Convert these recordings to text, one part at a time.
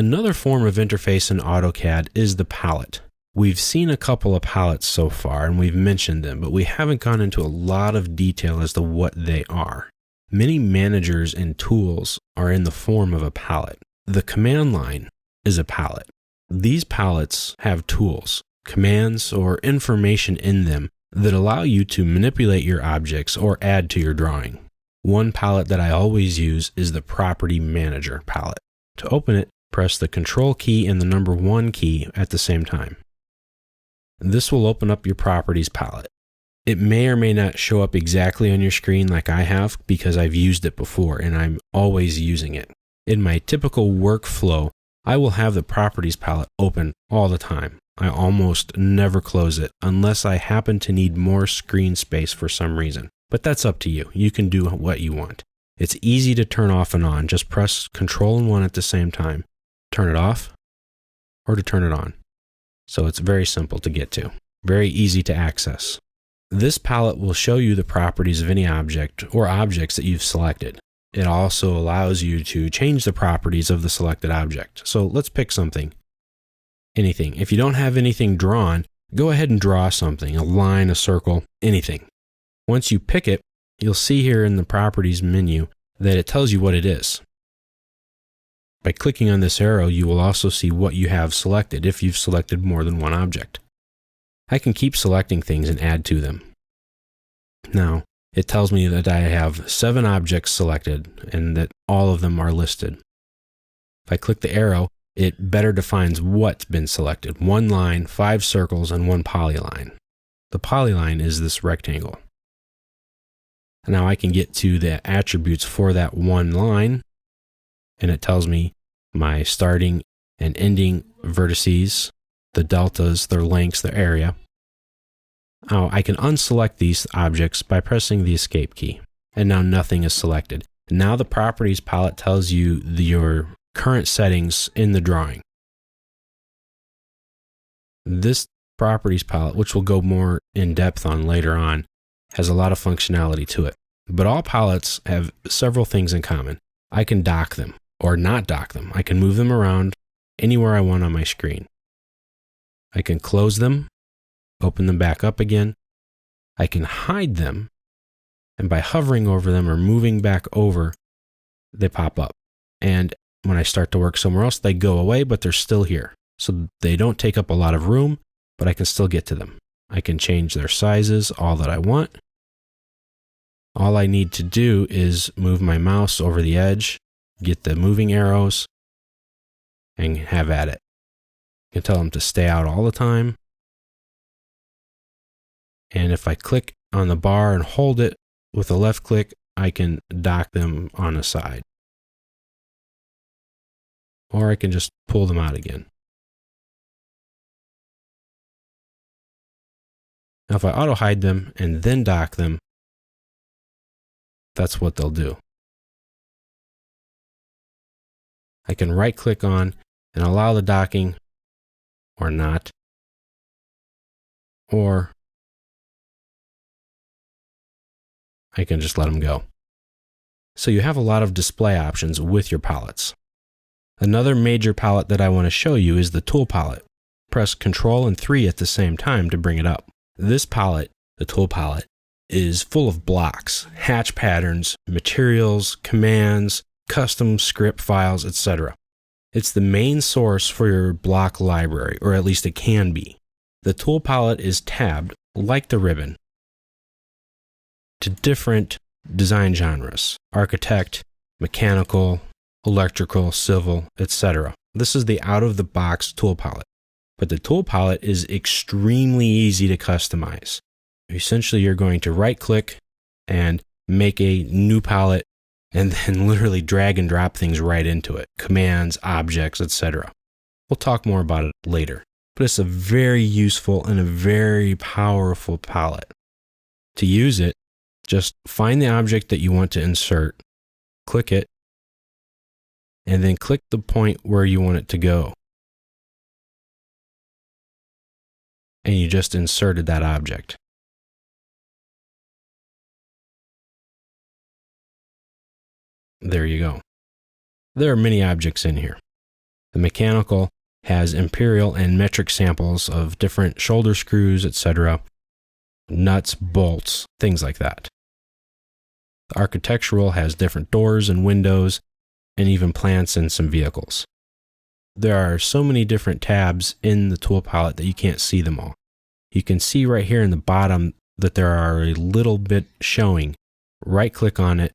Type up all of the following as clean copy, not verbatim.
Another form of interface in AutoCAD is the palette. We've seen a couple of palettes so far and we've mentioned them, but we haven't gone into a lot of detail as to what they are. Many managers and tools are in the form of a palette. The command line is a palette. These palettes have tools, commands, or information in them that allow you to manipulate your objects or add to your drawing. One palette that I always use is the Property Manager palette. To open it, press the Control key and the number 1 key at the same time. This will open up your Properties palette. It may or may not show up exactly on your screen like I have because I've used it before and I'm always using it. In my typical workflow, I will have the Properties palette open all the time. I almost never close it unless I happen to need more screen space for some reason. But that's up to you. You can do what you want. It's easy to turn off and on. Just press Control and 1 at the same time. Turn it off or to turn it on. So it's very simple to get to. Very easy to access. This palette will show you the properties of any object or objects that you've selected. It also allows you to change the properties of the selected object. So let's pick something. Anything. If you don't have anything drawn, go ahead and draw something, a line, a circle, anything. Once you pick it, you'll see here in the Properties menu that it tells you what it is. By clicking on this arrow, you will also see what you have selected if you've selected more than one object. I can keep selecting things and add to them. Now, it tells me that I have 7 objects selected and that all of them are listed. If I click the arrow, it better defines what's been selected. 1 line, 5 circles, and 1 polyline. The polyline is this rectangle. Now I can get to the attributes for that 1 line, and it tells me my starting and ending vertices, the deltas, their lengths, their area. Now I can unselect these objects by pressing the Escape key, and now nothing is selected. Now the Properties palette tells you your current settings in the drawing. This Properties palette, which we'll go more in depth on later on, has a lot of functionality to it. But all palettes have several things in common. I can dock them or not dock them. I can move them around anywhere I want on my screen. I can close them, open them back up again. I can hide them, and by hovering over them or moving back over, they pop up. And when I start to work somewhere else, they go away, but they're still here. So they don't take up a lot of room, but I can still get to them. I can change their sizes, all that I want. All I need to do is move my mouse over the edge, get the moving arrows, and have at it. I can tell them to stay out all the time. And if I click on the bar and hold it with a left click, I can dock them on the side. Or I can just pull them out again. Now if I auto hide them and then dock them, that's what they'll do. I can right click on and allow the docking or not, or I can just let them go. So you have a lot of display options with your palettes. Another major palette that I want to show you is the Tool palette. Press Ctrl and 3 at the same time to bring it up. This palette, the Tool palette, is full of blocks, hatch patterns, materials, commands, custom script files, etc. It's the main source for your block library, or at least it can be. The Tool palette is tabbed, like the ribbon, to different design genres: architect, mechanical, electrical, civil, etc. This is the out-of-the-box Tool palette. But the Tool palette is extremely easy to customize. Essentially, you're going to right-click and make a new palette and then literally drag and drop things right into it. Commands, objects, etc. We'll talk more about it later. But it's a very useful and a very powerful palette. To use it, just find the object that you want to insert, click it, and then click the point where you want it to go. And you just inserted that object. There you go. There are many objects in here. The mechanical has imperial and metric samples of different shoulder screws, etc., nuts, bolts, things like that. The architectural has different doors and windows, and even plants and some vehicles. There are so many different tabs in the tool palette that you can't see them all. You can see right here in the bottom that there are a little bit showing. Right-click on it,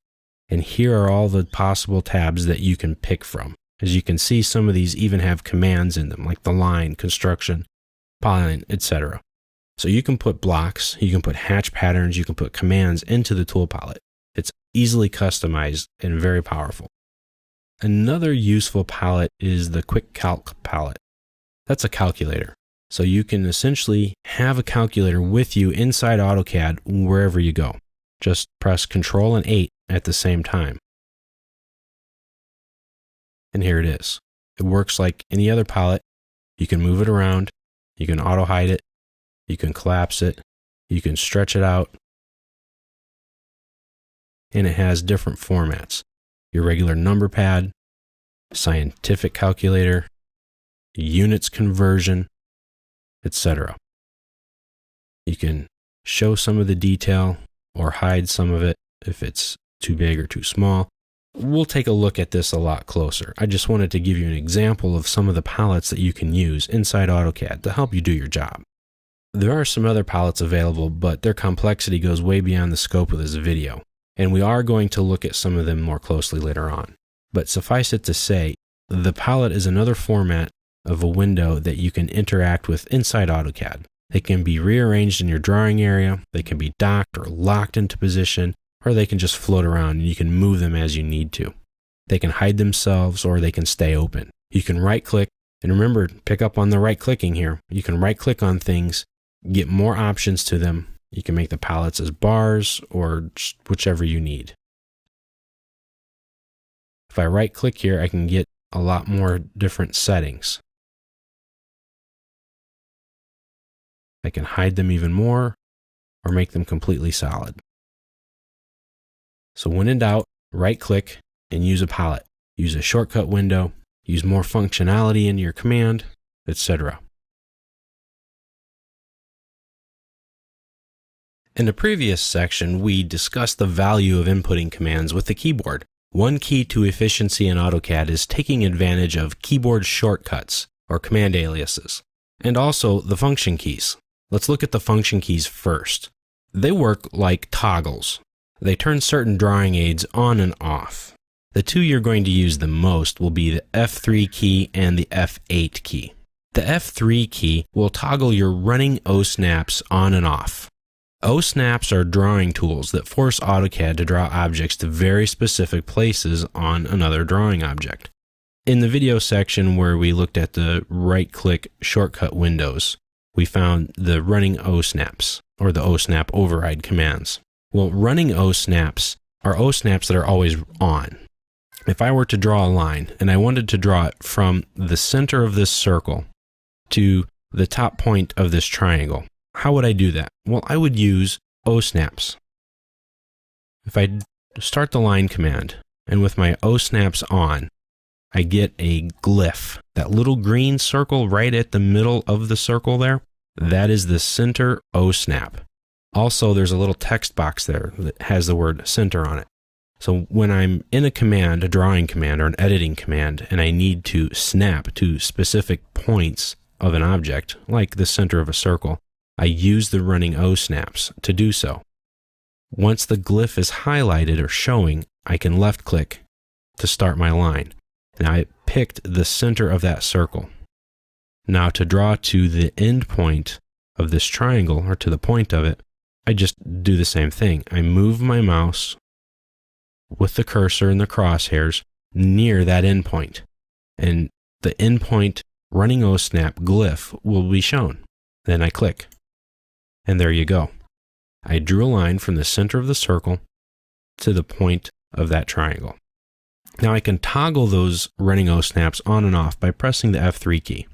and here are all the possible tabs that you can pick from. As you can see, some of these even have commands in them, like the line, construction, polyline, etc. So you can put blocks, you can put hatch patterns, you can put commands into the tool palette. It's easily customized and very powerful. Another useful palette is the Quick Calc palette. That's a calculator. So you can essentially have a calculator with you inside AutoCAD wherever you go. Just press Ctrl and 8 at the same time. And here it is. It works like any other palette. You can move it around, you can auto hide it, you can collapse it, you can stretch it out, and it has different formats. Your regular number pad, scientific calculator, units conversion, etc. You can show some of the detail or hide some of it if it's too big or too small. We'll take a look at this a lot closer. I just wanted to give you an example of some of the palettes that you can use inside AutoCAD to help you do your job. There are some other palettes available, but their complexity goes way beyond the scope of this video, and we are going to look at some of them more closely later on. But suffice it to say, the palette is another format of a window that you can interact with inside AutoCAD. They can be rearranged in your drawing area, they can be docked or locked into position, or they can just float around and you can move them as you need to. They can hide themselves or they can stay open. You can right click, and remember, pick up on the right clicking here. You can right click on things, get more options to them. You can make the palettes as bars or just whichever you need. If I right click here, I can get a lot more different settings. I can hide them even more or make them completely solid. So when in doubt, right click and use a palette. Use a shortcut window, use more functionality in your command, etc. In the previous section, we discussed the value of inputting commands with the keyboard. One key to efficiency in AutoCAD is taking advantage of keyboard shortcuts or command aliases, and also the function keys. Let's look at the function keys first. They work like toggles. They turn certain drawing aids on and off. The two you're going to use the most will be the F3 key and the F8 key. The F3 key will toggle your running O-snaps on and off. O-snaps are drawing tools that force AutoCAD to draw objects to very specific places on another drawing object. In the video section where we looked at the right-click shortcut windows, we found the running O-snaps, or the O-snap override commands. Well, running O-snaps are O-snaps that are always on. If I were to draw a line, and I wanted to draw it from the center of this circle to the top point of this triangle, how would I do that? Well, I would use O-snaps. If I start the line command, and with my O-snaps on, I get a glyph. That little green circle right at the middle of the circle there, that is the center O-snap. Also, there's a little text box there that has the word center on it. So when I'm in a command, a drawing command or an editing command, and I need to snap to specific points of an object, like the center of a circle, I use the running O-snaps to do so. Once the glyph is highlighted or showing, I can left click to start my line. And I picked the center of that circle. Now to draw to the end point of this triangle, or to the point of it, I just do the same thing. I move my mouse with the cursor and the crosshairs near that endpoint, and the endpoint running O-snap glyph will be shown. Then I click, and there you go. I drew a line from the center of the circle to the point of that triangle. Now I can toggle those running O-snaps on and off by pressing the F3 key.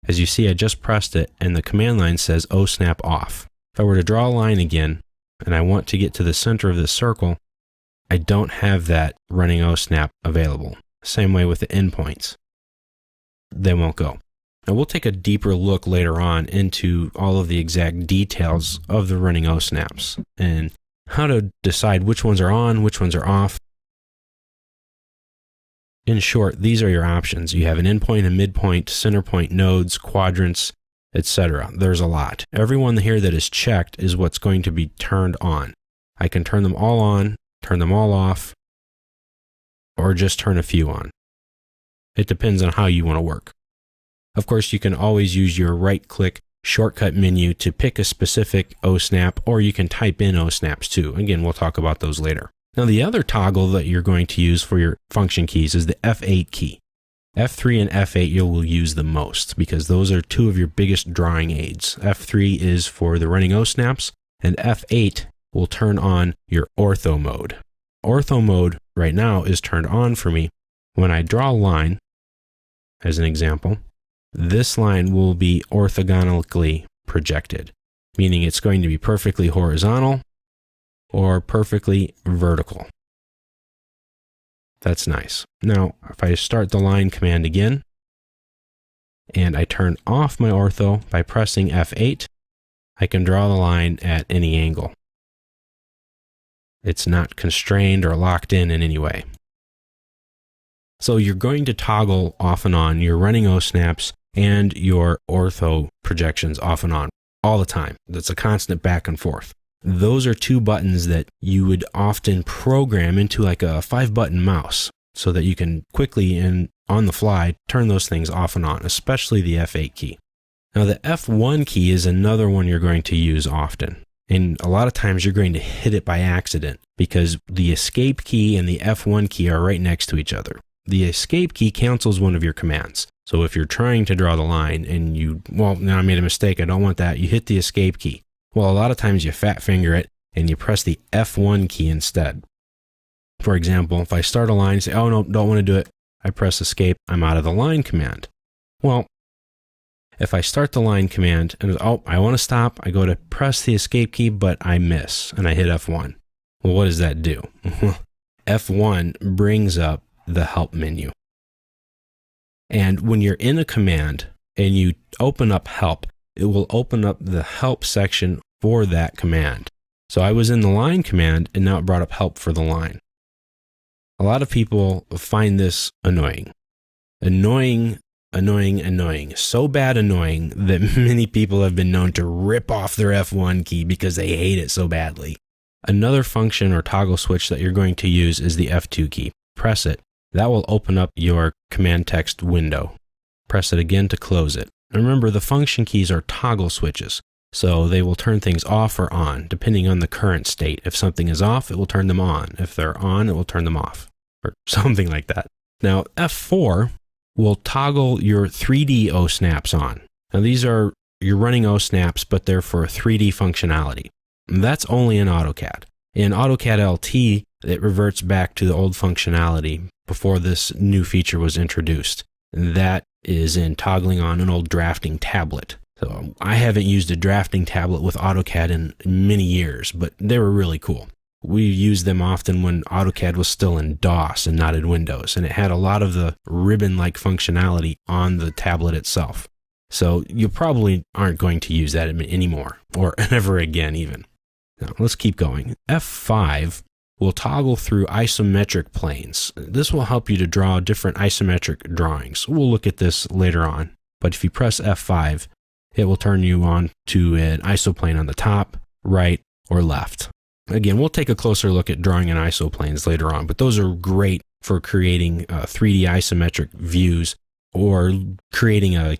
As you see, I just pressed it, and the command line says O-snap off. If I were to draw a line again, and I want to get to the center of this circle, I don't have that running O-snap available. Same way with the endpoints. they won't go. Now we'll take a deeper look later on into all of the exact details of the running O-snaps and how to decide which ones are on, which ones are off. In short, these are your options. You have an endpoint, a midpoint, center point, nodes, quadrants, etc. There's a lot. Everyone here that is checked is what's going to be turned on. I can turn them all on, turn them all off, or just turn a few on. It depends on how you want to work. Of course, you can always use your right-click shortcut menu to pick a specific O-snap, or you can type in O-snaps too. Again, we'll talk about those later. Now, the other toggle that you're going to use for your function keys is the F8 key. F3 and F8 you will use the most because those are two of your biggest drawing aids. F3 is for the running O-snaps, and F8 will turn on your ortho mode. Ortho mode right now is turned on for me. When I draw a line, as an example, this line will be orthogonally projected, meaning it's going to be perfectly horizontal or perfectly vertical. That's nice. Now, if I start the line command again, and I turn off my ortho by pressing F8, I can draw the line at any angle. It's not constrained or locked in any way. So you're going to toggle off and on your running O-snaps and your ortho projections off and on all the time. That's a constant back and forth. Those are two buttons that you would often program into like a 5-button mouse so that you can quickly and on the fly turn those things off and on, especially the F8 key. Now the F1 key is another one you're going to use often. And a lot of times you're going to hit it by accident because the escape key and the F1 key are right next to each other. The escape key cancels one of your commands. So if you're trying to draw the line and now I made a mistake, I don't want that, you hit the escape key. Well, a lot of times you fat finger it and you press the F1 key instead. For example, if I start a line and say, oh no, don't want to do it, I press escape, I'm out of the line command. Well, if I start the line command and I want to stop, I go to press the escape key, but I miss and I hit F1. Well, what does that do? F1 brings up the help menu. And when you're in a command and you open up help, it will open up the help section for that command. So I was in the line command and now it brought up help for the line. A lot of people find this annoying. Annoying. So bad annoying that many people have been known to rip off their F1 key because they hate it so badly. Another function or toggle switch that you're going to use is the F2 key. Press it. That will open up your command text window. Press it again to close it. Remember, the function keys are toggle switches, so they will turn things off or on, depending on the current state. If something is off, it will turn them on. If they're on, it will turn them off, or something like that. Now, F4 will toggle your 3D O-snaps on. Now, these are your running O-snaps, but they're for 3D functionality. And that's only in AutoCAD. In AutoCAD LT, it reverts back to the old functionality before this new feature was introduced. And that is in toggling on an old drafting tablet. So I haven't used a drafting tablet with AutoCAD in many years, but they were really cool. We used them often when AutoCAD was still in DOS and not in Windows, and it had a lot of the ribbon-like functionality on the tablet itself. So you probably aren't going to use that anymore, or ever again even. Now let's keep going. F5 will toggle through isometric planes. This will help you to draw different isometric drawings. We'll look at this later on, but if you press F5, it will turn you on to an isoplane on the top, right, or left. Again, we'll take a closer look at drawing in isoplanes later on, but those are great for creating 3D isometric views or creating a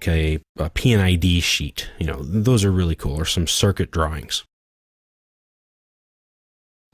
PNID sheet. Those are really cool, or some circuit drawings.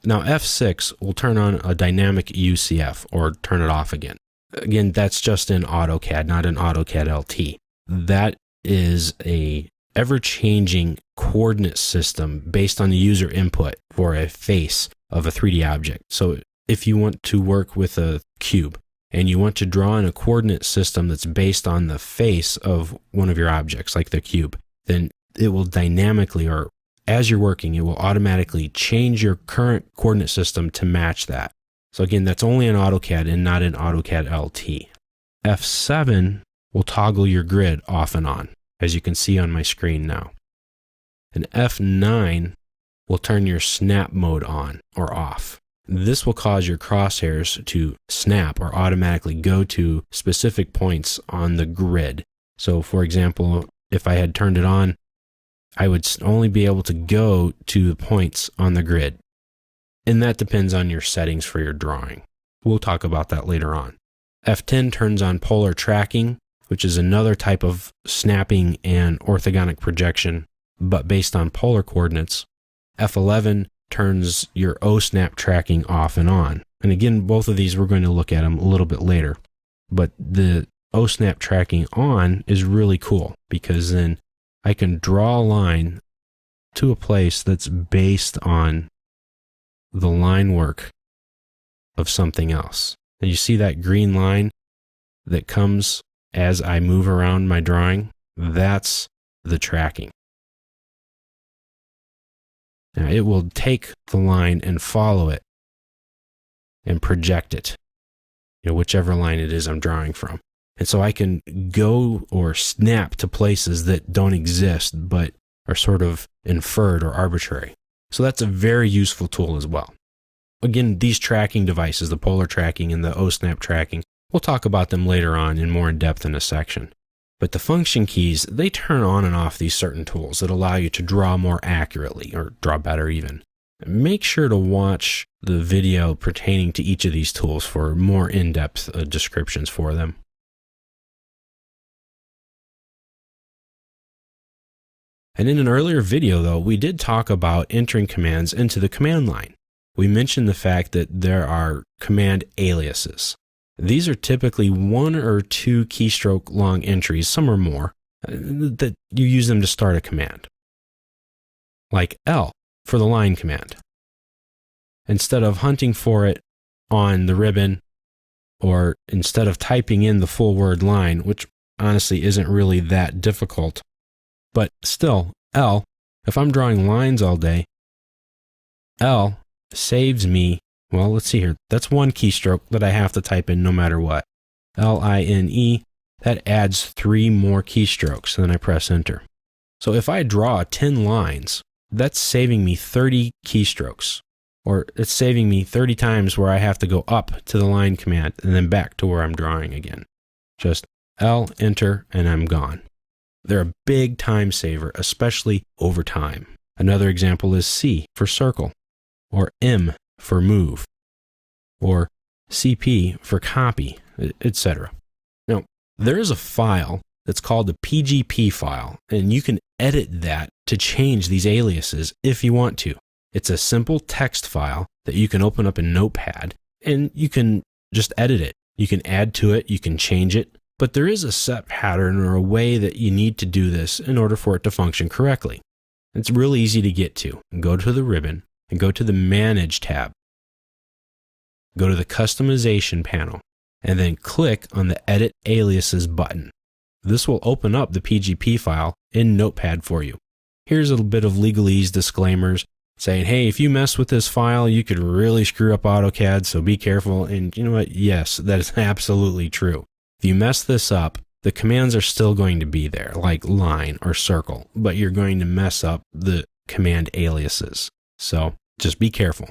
Now, F6 will turn on a dynamic UCF or turn it off again. Again, that's just in AutoCAD, not in AutoCAD LT. That is a ever-changing coordinate system based on the user input for a face of a 3D object. So if you want to work with a cube and you want to draw in a coordinate system that's based on the face of one of your objects, like the cube, then it will dynamically, or as you're working, it will automatically change your current coordinate system to match that. So again, that's only in AutoCAD and not in AutoCAD LT. F7 will toggle your grid off and on, as you can see on my screen now. And F9 will turn your snap mode on or off. This will cause your crosshairs to snap or automatically go to specific points on the grid. So for example, if I had turned it on, I would only be able to go to the points on the grid. And that depends on your settings for your drawing. We'll talk about that later on. F10 turns on polar tracking, which is another type of snapping and orthogonic projection, but based on polar coordinates. F11 turns your O-snap tracking off and on. And again, both of these, we're going to look at them a little bit later. But the O-snap tracking on is really cool because then I can draw a line to a place that's based on the line work of something else. And you see that green line that comes as I move around my drawing? That's the tracking. Now it will take the line and follow it and project it, whichever line it is I'm drawing from. And so I can go or snap to places that don't exist but are sort of inferred or arbitrary. So that's a very useful tool as well. Again, these tracking devices, the polar tracking and the O-snap tracking, we'll talk about them later on in more in depth in a section. But the function keys, they turn on and off these certain tools that allow you to draw more accurately or draw better even. Make sure to watch the video pertaining to each of these tools for more in-depth descriptions for them. And in an earlier video though, we did talk about entering commands into the command line. We mentioned the fact that there are command aliases. These are typically 1 or 2 keystroke long entries, some or more, that you use them to start a command. Like L for the line command. Instead of hunting for it on the ribbon, or instead of typing in the full word line, which honestly isn't really that difficult, but still, L, if I'm drawing lines all day, L saves me. Well, let's see here. That's 1 keystroke that I have to type in no matter what. L-I-N-E, that adds 3 more keystrokes, then I press enter. So if I draw 10 lines, that's saving me 30 keystrokes, or it's saving me 30 times where I have to go up to the line command and then back to where I'm drawing again. Just L, enter, and I'm gone. They're a big time saver, especially over time. Another example is C for circle, or M for move, or CP for copy, etc. Now, there is a file that's called the PGP file, and you can edit that to change these aliases if you want to. It's a simple text file that you can open up in Notepad, and you can just edit it. You can add to it, you can change it, but there is a set pattern or a way that you need to do this in order for it to function correctly. It's really easy to get to. Go to the ribbon and go to the Manage tab. Go to the Customization panel and then click on the Edit Aliases button. This will open up the PGP file in Notepad for you. Here's a bit of legalese disclaimers saying, hey, if you mess with this file, you could really screw up AutoCAD, so be careful. And you know what? Yes, that is absolutely true. If you mess this up, the commands are still going to be there, like line or circle, but you're going to mess up the command aliases. So just be careful.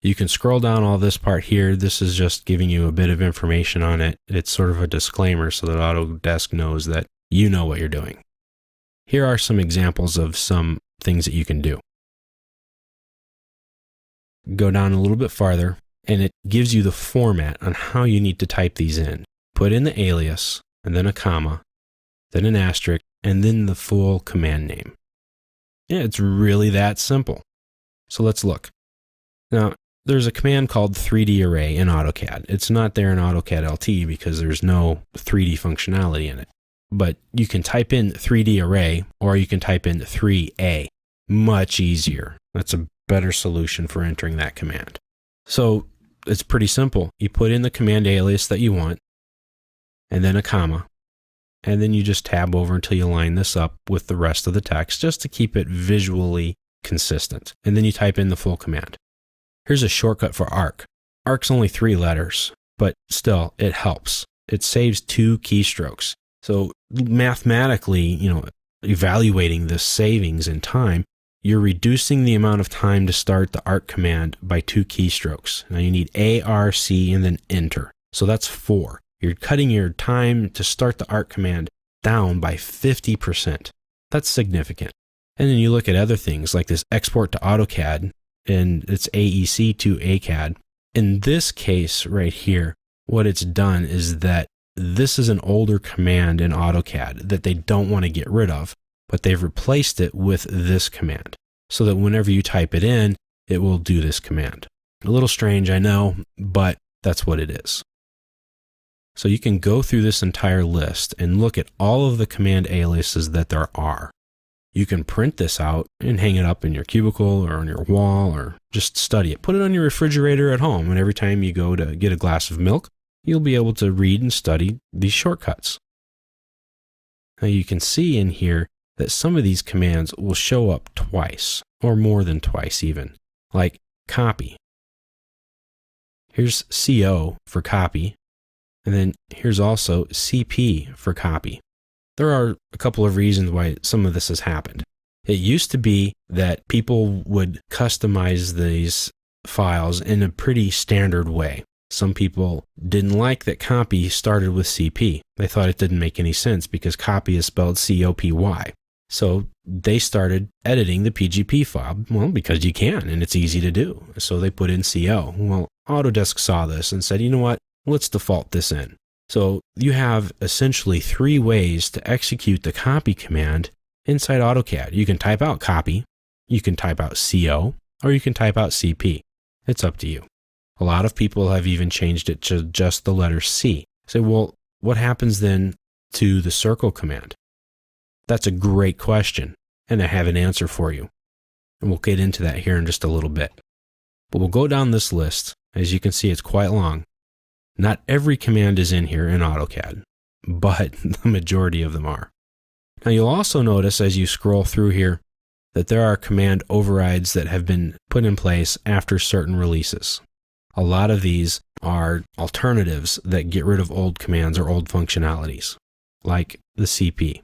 You can scroll down all this part here. This is just giving you a bit of information on it. It's sort of a disclaimer so that Autodesk knows that you know what you're doing. Here are some examples of some things that you can do. Go down a little bit farther, and it gives you the format on how you need to type these in. Put in the alias, and then a comma, then an asterisk, and then the full command name. Yeah, it's really that simple. So let's look. Now, there's a command called 3D Array in AutoCAD. It's not there in AutoCAD LT because there's no 3D functionality in it. But you can type in 3D Array, or you can type in 3A. Much easier. That's a better solution for entering that command. So it's pretty simple. You put in the command alias that you want, and then a comma, and then you just tab over until you line this up with the rest of the text just to keep it visually consistent. And then you type in the full command. Here's a shortcut for arc. Arc's only 3 letters, but still, it helps. It saves 2 keystrokes. So mathematically, evaluating this savings in time, you're reducing the amount of time to start the ARC command by 2 keystrokes. Now you need A, R, C, and then enter. So that's 4. You're cutting your time to start the ARC command down by 50%. That's significant. And then you look at other things like this export to AutoCAD, and it's AEC to ACAD. In this case right here, what it's done is that this is an older command in AutoCAD that they don't want to get rid of, but they've replaced it with this command so that whenever you type it in, it will do this command. A little strange, I know, but that's what it is. So you can go through this entire list and look at all of the command aliases that there are. You can print this out and hang it up in your cubicle or on your wall or just study it. Put it on your refrigerator at home, and every time you go to get a glass of milk, you'll be able to read and study these shortcuts. Now you can see in here that some of these commands will show up twice, or more than twice even, like copy. Here's CO for copy, and then here's also CP for copy. There are a couple of reasons why some of this has happened. It used to be that people would customize these files in a pretty standard way. Some people didn't like that copy started with CP. They thought it didn't make any sense because copy is spelled COPY. So they started editing the PGP file, well, because you can and it's easy to do. So they put in CO. Well, Autodesk saw this and said, you know what, let's default this in. So you have essentially 3 ways to execute the copy command inside AutoCAD. You can type out copy, you can type out CO, or you can type out CP. It's up to you. A lot of people have even changed it to just the letter C. Say, well, what happens then to the circle command? That's a great question, and I have an answer for you. And we'll get into that here in just a little bit. But we'll go down this list. As you can see, it's quite long. Not every command is in here in AutoCAD, but the majority of them are. Now you'll also notice as you scroll through here that there are command overrides that have been put in place after certain releases. A lot of these are alternatives that get rid of old commands or old functionalities, like the CP.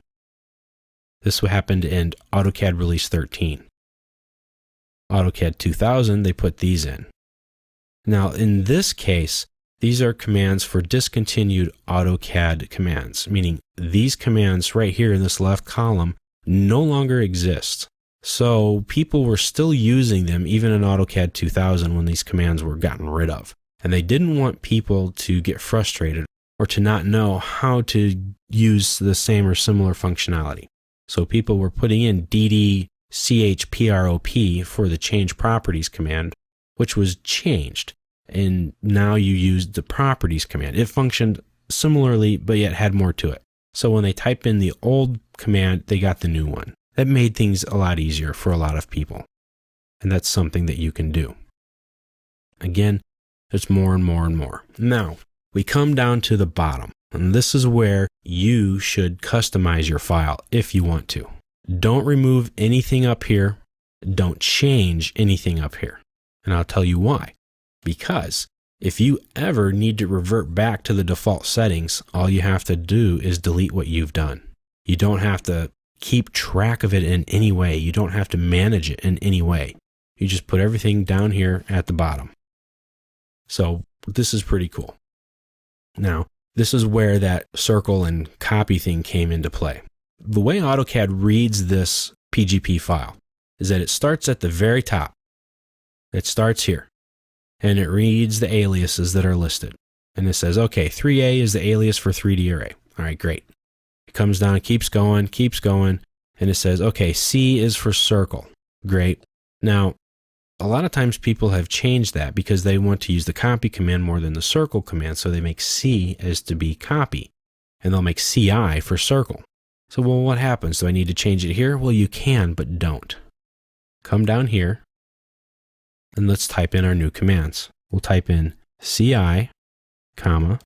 This happened in AutoCAD Release 13. AutoCAD 2000, they put these in. Now in this case, these are commands for discontinued AutoCAD commands, meaning these commands right here in this left column no longer exist. So people were still using them even in AutoCAD 2000 when these commands were gotten rid of. And they didn't want people to get frustrated or to not know how to use the same or similar functionality. So people were putting in DDCHPROP for the change properties command, which was changed. And now you use the properties command. It functioned similarly, but yet had more to it. So when they type in the old command, they got the new one. That made things a lot easier for a lot of people. And that's something that you can do. Again, there's more and more and more. Now, we come down to the bottom. And this is where you should customize your file if you want to. Don't remove anything up here. Don't change anything up here. And I'll tell you why. Because if you ever need to revert back to the default settings, all you have to do is delete what you've done. You don't have to keep track of it in any way. You don't have to manage it in any way. You just put everything down here at the bottom. So this is pretty cool. Now, this is where that circle and copy thing came into play. The way AutoCAD reads this PGP file is that it starts at the very top. It starts here. And it reads the aliases that are listed. And it says, okay, 3A is the alias for 3D array. All right, great. It comes down and keeps going, and it says, okay, C is for circle. Great. Now, a lot of times people have changed that because they want to use the copy command more than the circle command, so they make C as to be copy, and they'll make CI for circle. So, well, what happens? Do I need to change it here? Well, you can, but don't. Come down here. And let's type in our new commands. We'll type in CI, comma,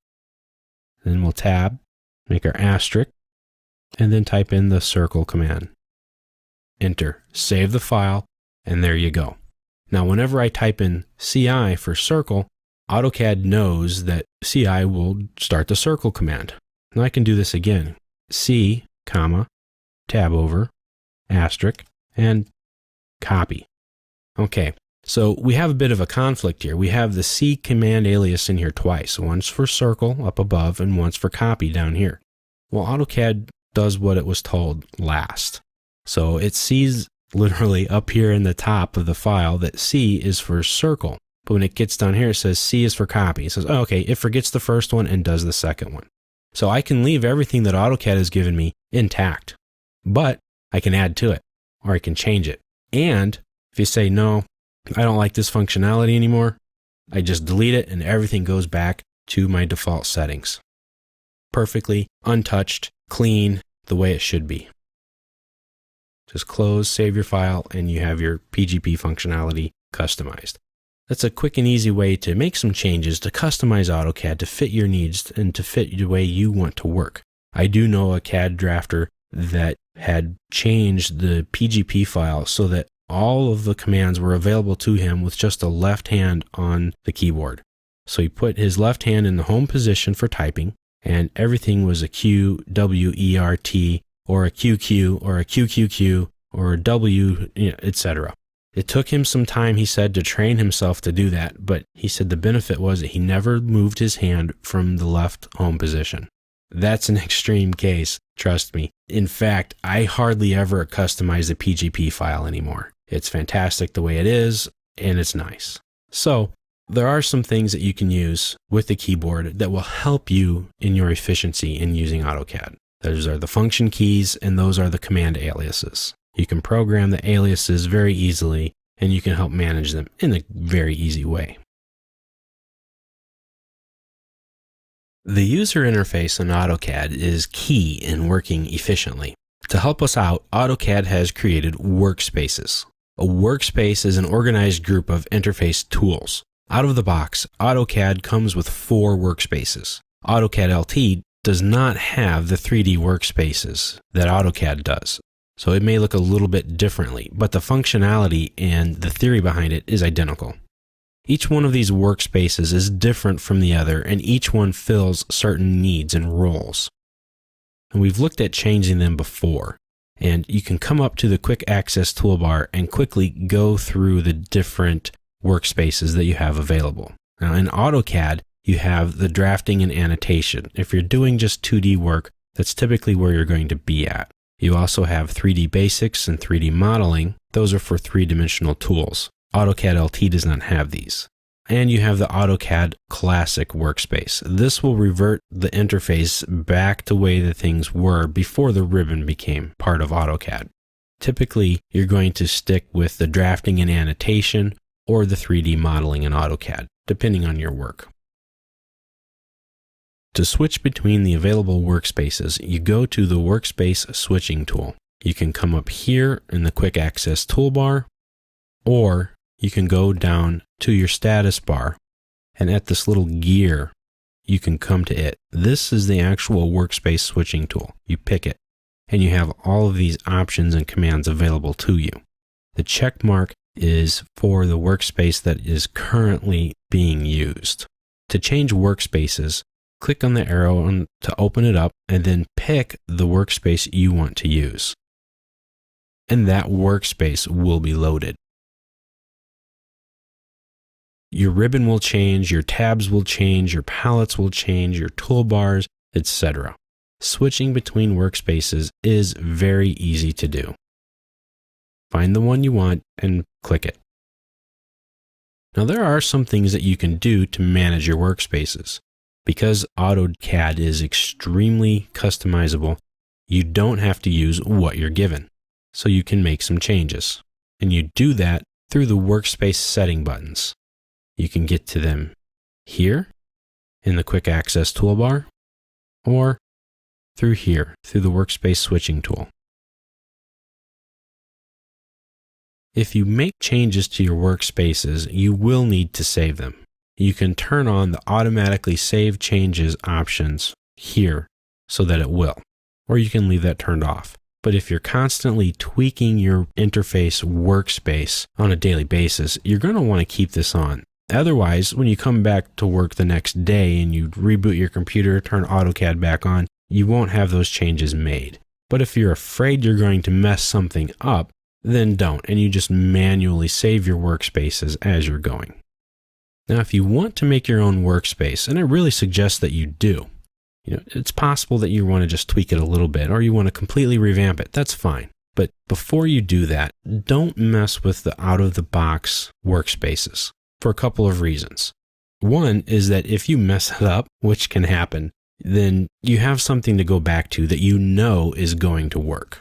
then we'll tab, make our asterisk, and then type in the circle command. Enter, save the file, and there you go. Now, whenever I type in CI for circle, AutoCAD knows that CI will start the circle command. Now I can do this again. C, comma, tab over, asterisk, and copy. Okay, so we have a bit of a conflict here. We have the C command alias in here twice, once for circle up above and once for copy down here. Well, AutoCAD does what it was told last. So it sees literally up here in the top of the file that C is for circle. But when it gets down here, it says C is for copy. It says, oh, okay, it forgets the first one and does the second one. So I can leave everything that AutoCAD has given me intact, but I can add to it or I can change it. And if you say, no, I don't like this functionality anymore, I just delete it and everything goes back to my default settings. Perfectly untouched, clean, the way it should be. Just close, save your file, and you have your PGP functionality customized. That's a quick and easy way to make some changes to customize AutoCAD to fit your needs and to fit the way you want to work. I do know a CAD drafter that had changed the PGP file so that all of the commands were available to him with just a left hand on the keyboard. So he put his left hand in the home position for typing, and everything was a Q, W, E, R, T, or a QQ, or a QQQ, or a W, etc. It took him some time, he said, to train himself to do that, but he said the benefit was that he never moved his hand from the left home position. That's an extreme case, trust me. In fact, I hardly ever customize the PGP file anymore. It's fantastic the way it is, and it's nice. So, there are some things that you can use with the keyboard that will help you in your efficiency in using AutoCAD. Those are the function keys, and those are the command aliases. You can program the aliases very easily, and you can help manage them in a very easy way. The user interface in AutoCAD is key in working efficiently. To help us out, AutoCAD has created workspaces. A workspace is an organized group of interface tools. Out of the box, AutoCAD comes with 4 workspaces. AutoCAD LT does not have the 3D workspaces that AutoCAD does. So it may look a little bit differently, but the functionality and the theory behind it is identical. Each one of these workspaces is different from the other, and each one fills certain needs and roles. And we've looked at changing them before, and you can come up to the quick access toolbar and quickly go through the different workspaces that you have available. Now in AutoCAD, you have the drafting and annotation. If you're doing just 2D work, that's typically where you're going to be at. You also have 3D basics and 3D modeling. Those are for 3-dimensional tools. AutoCAD LT does not have these. And you have the AutoCAD Classic workspace. This will revert the interface back to the way the things were before the ribbon became part of AutoCAD. Typically, you're going to stick with the drafting and annotation or the 3D modeling in AutoCAD, depending on your work. To switch between the available workspaces, you go to the Workspace Switching tool. You can come up here in the Quick Access toolbar, or you can go down to your status bar, and at this little gear, you can come to it. This is the actual Workspace Switching tool. You pick it, and you have all of these options and commands available to you. The check mark is for the workspace that is currently being used. To change workspaces, click on the arrow to open it up and then pick the workspace you want to use. And that workspace will be loaded. Your ribbon will change, your tabs will change, your palettes will change, your toolbars, etc. Switching between workspaces is very easy to do. Find the one you want and click it. Now there are some things that you can do to manage your workspaces. Because AutoCAD is extremely customizable, you don't have to use what you're given. So you can make some changes. And you do that through the workspace setting buttons. You can get to them here in the Quick Access toolbar, or through here, through the Workspace Switching tool. If you make changes to your workspaces, you will need to save them. You can turn on the automatically save changes options here so that it will, or you can leave that turned off. But if you're constantly tweaking your interface workspace on a daily basis, you're going to want to keep this on. Otherwise, when you come back to work the next day and you reboot your computer, turn AutoCAD back on, you won't have those changes made. But if you're afraid you're going to mess something up, then don't, and you just manually save your workspaces as you're going. Now, if you want to make your own workspace, and I really suggest that you do, it's possible that you want to just tweak it a little bit, or you want to completely revamp it. That's fine. But before you do that, don't mess with the out-of-the-box workspaces for a couple of reasons. One is that if you mess it up, which can happen, then you have something to go back to that you know is going to work.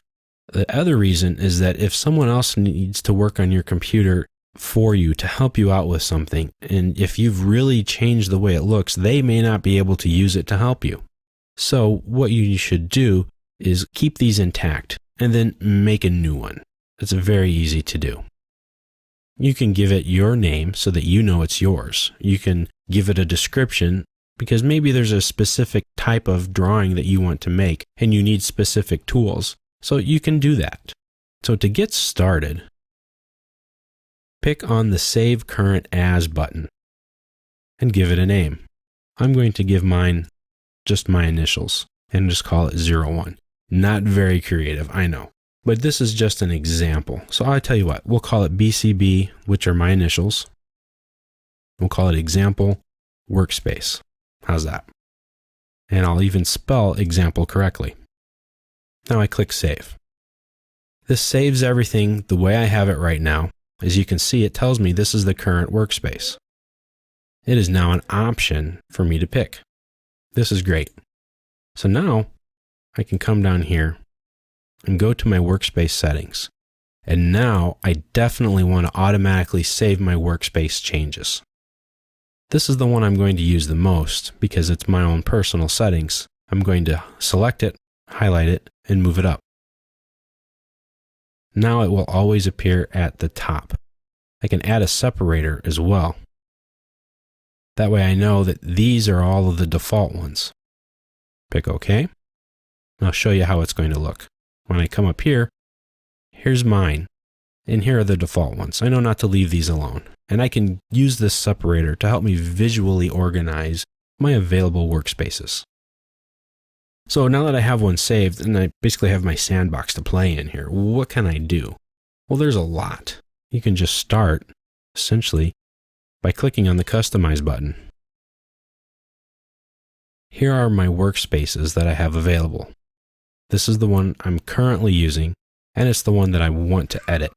The other reason is that if someone else needs to work on your computer for you to help you out with something, and if you've really changed the way it looks, they may not be able to use it to help you. So what you should do is keep these intact and then make a new one. It's very easy to do. You can give it your name so that you know it's yours. You can give it a description because maybe there's a specific type of drawing that you want to make and you need specific tools. So you can do that. So to get started, pick on the Save Current As button and give it a name. I'm going to give mine just my initials and just call it 01. Not very creative, I know. But this is just an example. So I'll tell you what, we'll call it BCB, which are my initials. We'll call it Example Workspace. How's that? And I'll even spell example correctly. Now I click Save. This saves everything the way I have it right now. As you can see, it tells me this is the current workspace. It is now an option for me to pick. This is great. So now I can come down here and go to my workspace settings. And now I definitely want to automatically save my workspace changes. This is the one I'm going to use the most because it's my own personal settings. I'm going to select it, highlight it, and move it up. Now it will always appear at the top. I can add a separator as well. That way I know that these are all of the default ones. Pick OK. And I'll show you how it's going to look. When I come up here, here's mine, and here are the default ones. I know not to leave these alone, and I can use this separator to help me visually organize my available workspaces. So now that I have one saved, and I basically have my sandbox to play in here, what can I do? Well, there's a lot. You can just start, essentially, by clicking on the Customize button. Here are my workspaces that I have available. This is the one I'm currently using, and it's the one that I want to edit.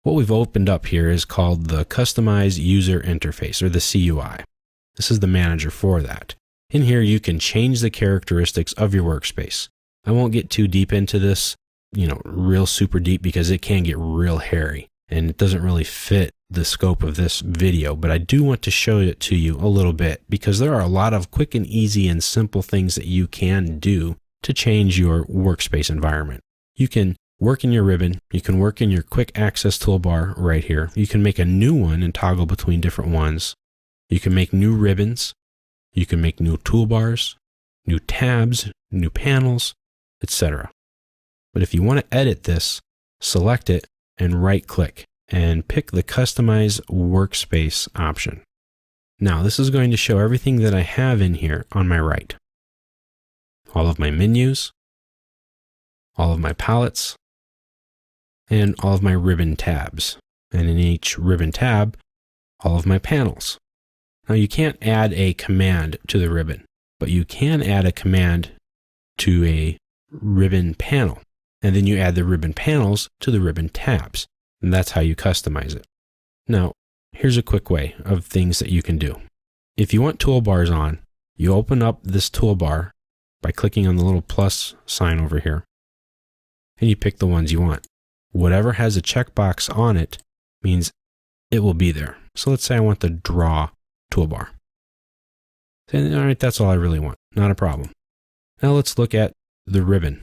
What we've opened up here is called the Customize User Interface, or the CUI. This is the manager for that. In here, you can change the characteristics of your workspace. I won't get too deep into this, real super deep, because it can get real hairy, and it doesn't really fit the scope of this video, but I do want to show it to you a little bit, because there are a lot of quick and easy and simple things that you can do to change your workspace environment. You can work in your ribbon, you can work in your quick access toolbar right here. You can make a new one and toggle between different ones. You can make new ribbons. You can make new toolbars, new tabs, new panels, etc. But if you want to edit this, select it and right-click and pick the Customize Workspace option. Now, this is going to show everything that I have in here on my right. All of my menus, all of my palettes, and all of my ribbon tabs. And in each ribbon tab, all of my panels. Now you can't add a command to the ribbon, but you can add a command to a ribbon panel. And then you add the ribbon panels to the ribbon tabs. And that's how you customize it. Now, here's a quick way of things that you can do. If you want toolbars on, you open up this toolbar by clicking on the little plus sign over here, and you pick the ones you want. Whatever has a checkbox on it means it will be there. So let's say I want the draw toolbar. And, all right, that's all I really want. Not a problem. Now let's look at the ribbon.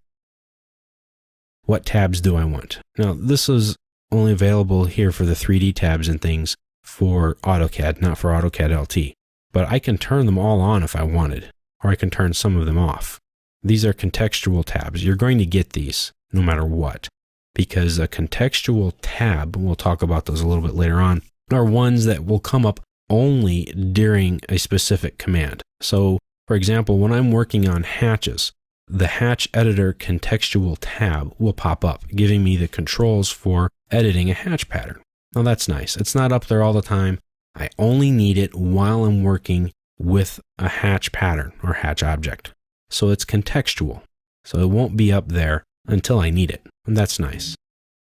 What tabs do I want? Now this is only available here for the 3D tabs and things for AutoCAD, not for AutoCAD LT. But I can turn them all on if I wanted, or I can turn some of them off. These are contextual tabs. You're going to get these no matter what, because a contextual tab, we'll talk about those a little bit later on, are ones that will come up only during a specific command. So, for example, when I'm working on hatches, the Hatch Editor Contextual tab will pop up, giving me the controls for editing a hatch pattern. Now that's nice. It's not up there all the time. I only need it while I'm working with a hatch pattern or hatch object. So it's contextual. So it won't be up there until I need it. And that's nice.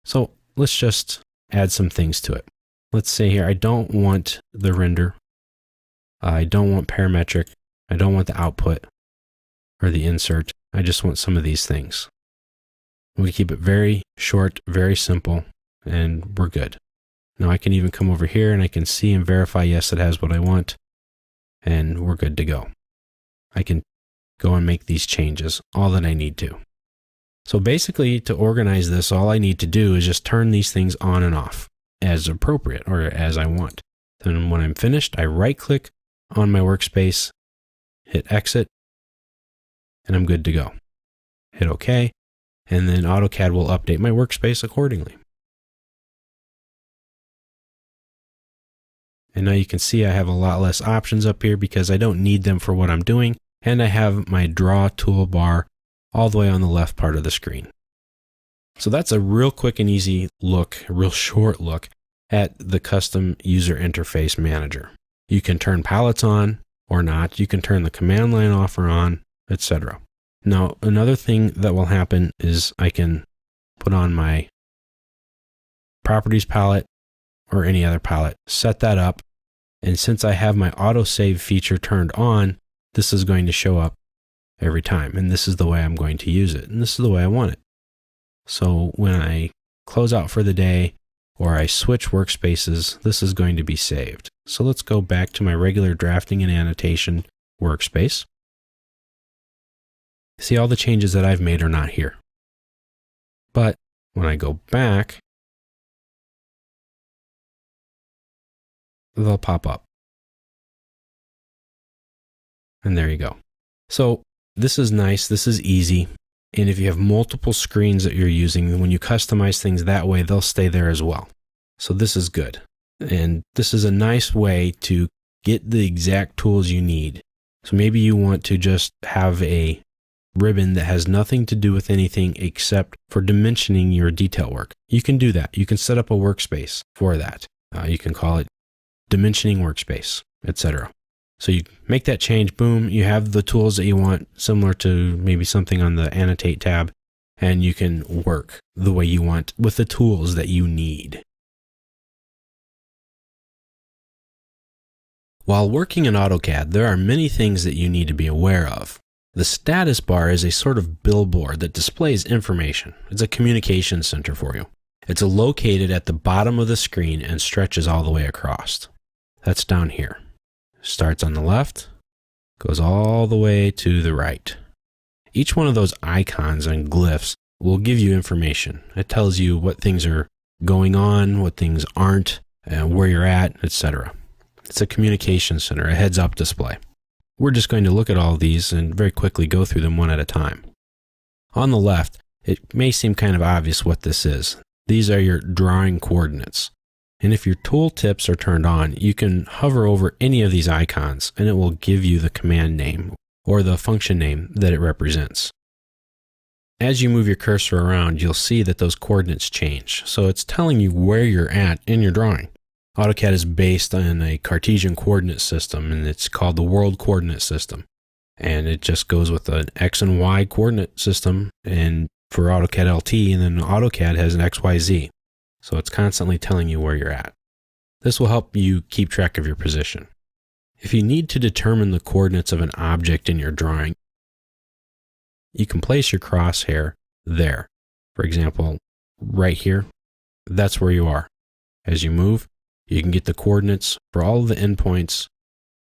So let's just add some things to it. Let's say here, I don't want the render. I don't want parametric. I don't want the output or the insert. I just want some of these things. We keep it very short, very simple, and we're good. Now I can even come over here and I can see and verify, yes, it has what I want, and we're good to go. I can go and make these changes, all that I need to. So basically, to organize this, all I need to do is just turn these things on and off as appropriate or as I want. Then when I'm finished, I right-click on my workspace, hit exit, and I'm good to go. Hit OK, and then AutoCAD will update my workspace accordingly. And now you can see I have a lot less options up here because I don't need them for what I'm doing, and I have my draw toolbar all the way on the left part of the screen. So that's a real quick and easy look, a real short look at the custom user interface manager. You can turn palettes on or not. You can turn the command line off or on, etc. Now, another thing that will happen is I can put on my properties palette or any other palette, set that up, and since I have my autosave feature turned on, this is going to show up every time, and this is the way I'm going to use it, and this is the way I want it. So when I close out for the day or I switch workspaces, this is going to be saved. So let's go back to my regular drafting and annotation workspace. See, all the changes that I've made are not here. But when I go back, they'll pop up. And there you go. So this is nice. This is easy. And if you have multiple screens that you're using, when you customize things that way, they'll stay there as well. So this is good. And this is a nice way to get the exact tools you need. So maybe you want to just have a ribbon that has nothing to do with anything except for dimensioning your detail work. You can do that. You can set up a workspace for that. You can call it dimensioning workspace, etc. So you make that change, boom, you have the tools that you want, similar to maybe something on the Annotate tab, and you can work the way you want with the tools that you need. While working in AutoCAD, there are many things that you need to be aware of. The status bar is a sort of billboard that displays information. It's a communication center for you. It's located at the bottom of the screen and stretches all the way across. That's down here. Starts on the left, goes all the way to the right. Each one of those icons and glyphs will give you information. It tells you what things are going on, what things aren't, and where you're at, etc. It's a communication center, a heads-up display. We're just going to look at all of these and very quickly go through them one at a time. On the left, it may seem kind of obvious what this is. These are your drawing coordinates. And if your tooltips are turned on, you can hover over any of these icons and it will give you the command name or the function name that it represents. As you move your cursor around, you'll see that those coordinates change. So it's telling you where you're at in your drawing. AutoCAD is based on a Cartesian coordinate system, and it's called the World Coordinate System. And it just goes with an X and Y coordinate system, and for AutoCAD LT, and then AutoCAD has an XYZ. So it's constantly telling you where you're at. This will help you keep track of your position. If you need to determine the coordinates of an object in your drawing, you can place your crosshair there. For example, right here, that's where you are. As you move, you can get the coordinates for all of the endpoints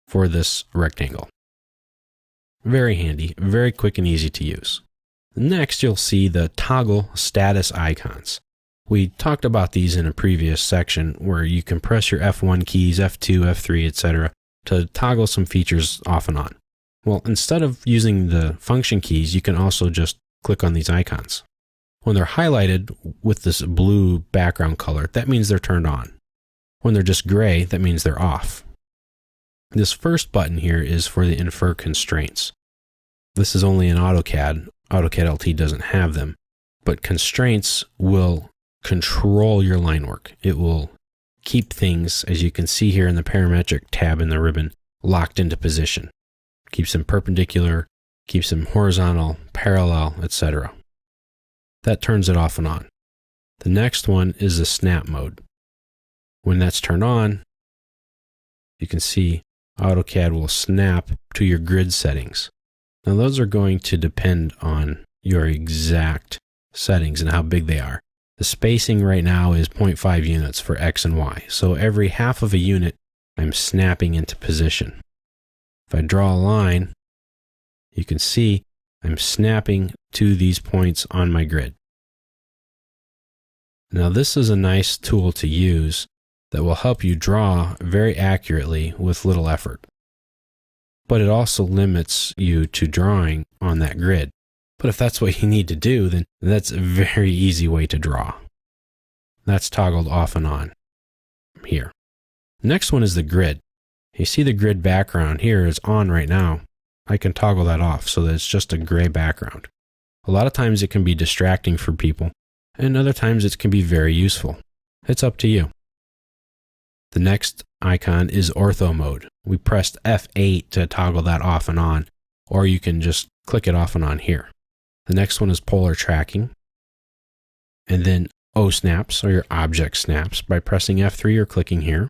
for this rectangle. Very handy, very quick and easy to use. Next, you'll see the toggle status icons. We talked about these in a previous section where you can press your F1 keys, F2, F3, etc. to toggle some features off and on. Well, instead of using the function keys, you can also just click on these icons. When they're highlighted with this blue background color, that means they're turned on. When they're just gray, that means they're off. This first button here is for the Infer Constraints. This is only in AutoCAD. AutoCAD LT doesn't have them. But constraints will control your line work. It will keep things, as you can see here in the parametric tab in the ribbon, locked into position. Keeps them perpendicular, keeps them horizontal, parallel, etc. That turns it off and on. The next one is the snap mode. When that's turned on, you can see AutoCAD will snap to your grid settings. Now those are going to depend on your exact settings and how big they are. The spacing right now is 0.5 units for X and Y. So every half of a unit, I'm snapping into position. If I draw a line, you can see I'm snapping to these points on my grid. Now this is a nice tool to use that will help you draw very accurately with little effort. But it also limits you to drawing on that grid. But if that's what you need to do, then that's a very easy way to draw. That's toggled off and on here. Next one is the grid. You see the grid background here is on right now. I can toggle that off so that it's just a gray background. A lot of times it can be distracting for people, and other times it can be very useful. It's up to you. The next icon is ortho mode. We pressed F8 to toggle that off and on, or you can just click it off and on here. The next one is polar tracking, and then O snaps, or your object snaps, by pressing F3 or clicking here.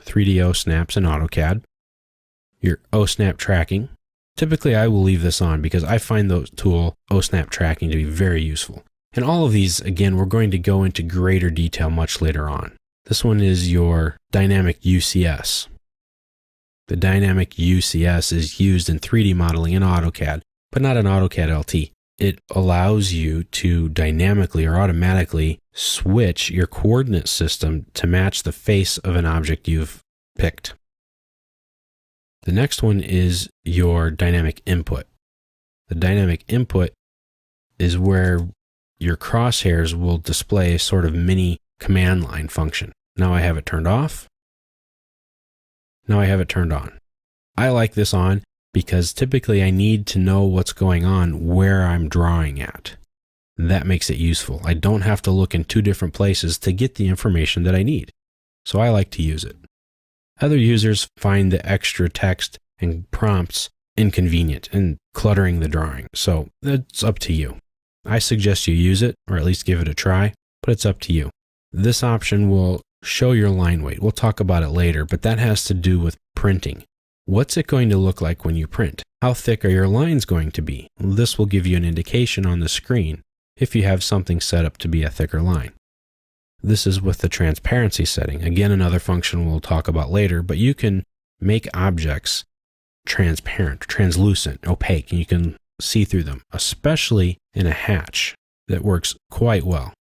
3D O snaps in AutoCAD. Your O snap tracking. Typically I will leave this on because I find the tool O snap tracking to be very useful. And all of these, again, we're going to go into greater detail much later on. This one is your dynamic UCS. The dynamic UCS is used in 3D modeling in AutoCAD, but not in AutoCAD LT. It allows you to dynamically or automatically switch your coordinate system to match the face of an object you've picked. The next one is your dynamic input. The dynamic input is where your crosshairs will display a sort of mini command line function. Now I have it turned off. Now I have it turned on. I like this on because typically I need to know what's going on where I'm drawing at. That makes it useful. I don't have to look in two different places to get the information that I need. So I like to use it. Other users find the extra text and prompts inconvenient and cluttering the drawing. So that's up to you. I suggest you use it, or at least give it a try, but it's up to you. This option will show your line weight. We'll talk about it later, but that has to do with printing. What's it going to look like when you print? How thick are your lines going to be? This will give you an indication on the screen if you have something set up to be a thicker line. This is with the transparency setting. Again, another function we'll talk about later, but you can make objects transparent, translucent, opaque, and you can see through them, especially in a hatch. That works quite well.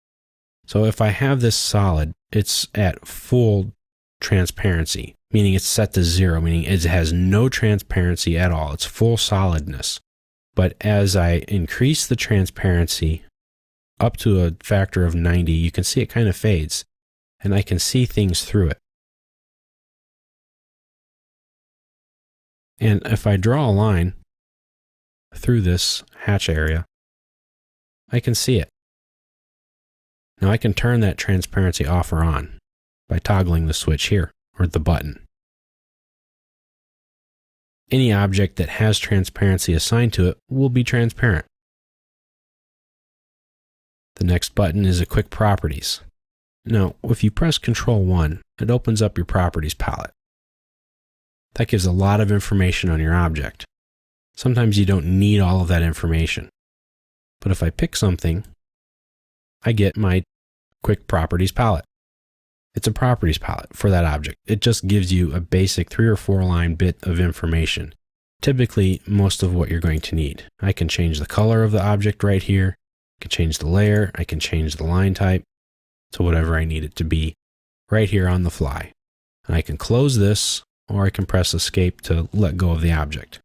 So if I have this solid, it's at full transparency, meaning it's set to 0, meaning it has no transparency at all. It's full solidness. But as I increase the transparency up to a factor of 90, you can see it kind of fades, and I can see things through it. And if I draw a line through this hatch area, I can see it. Now I can turn that transparency off or on by toggling the switch here, or the button. Any object that has transparency assigned to it will be transparent. The next button is a quick properties. Now, if you press Ctrl 1, it opens up your properties palette. That gives a lot of information on your object. Sometimes you don't need all of that information. But if I pick something, I get my quick properties palette. It's a properties palette for that object. It just gives you a basic 3 or 4 line bit of information. Typically, most of what you're going to need. I can change the color of the object right here. I can change the layer. I can change the line type to whatever I need it to be right here on the fly. And I can close this, or I can press Escape to let go of the object.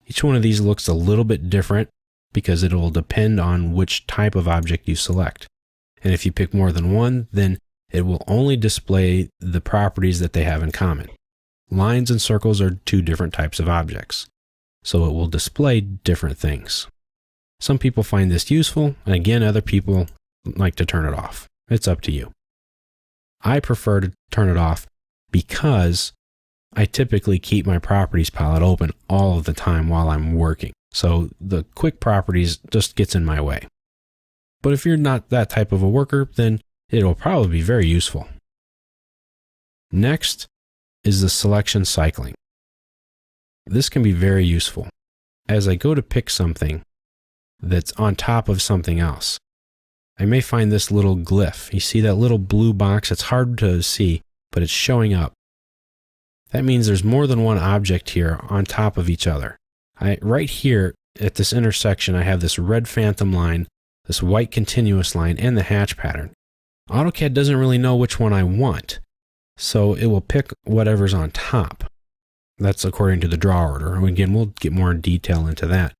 Each one of these looks a little bit different because it will depend on which type of object you select. And if you pick more than one, then it will only display the properties that they have in common. Lines and circles are 2 different types of objects. so it will display different things. Some people find this useful, and again, other people like to turn it off. It's up to you. I prefer to turn it off because I typically keep my properties palette open all of the time while I'm working. So the quick properties just gets in my way. But if you're not that type of a worker, then it'll probably be very useful. Next is the selection cycling. This can be very useful. As I go to pick something that's on top of something else, I may find this little glyph. You see that little blue box? It's hard to see, but it's showing up. That means there's more than one object here on top of each other. Right here at this intersection, I have this red phantom line, this white continuous line, and the hatch pattern. AutoCAD doesn't really know which one I want, so it will pick whatever's on top. That's according to the draw order. And again, we'll get more detail into that.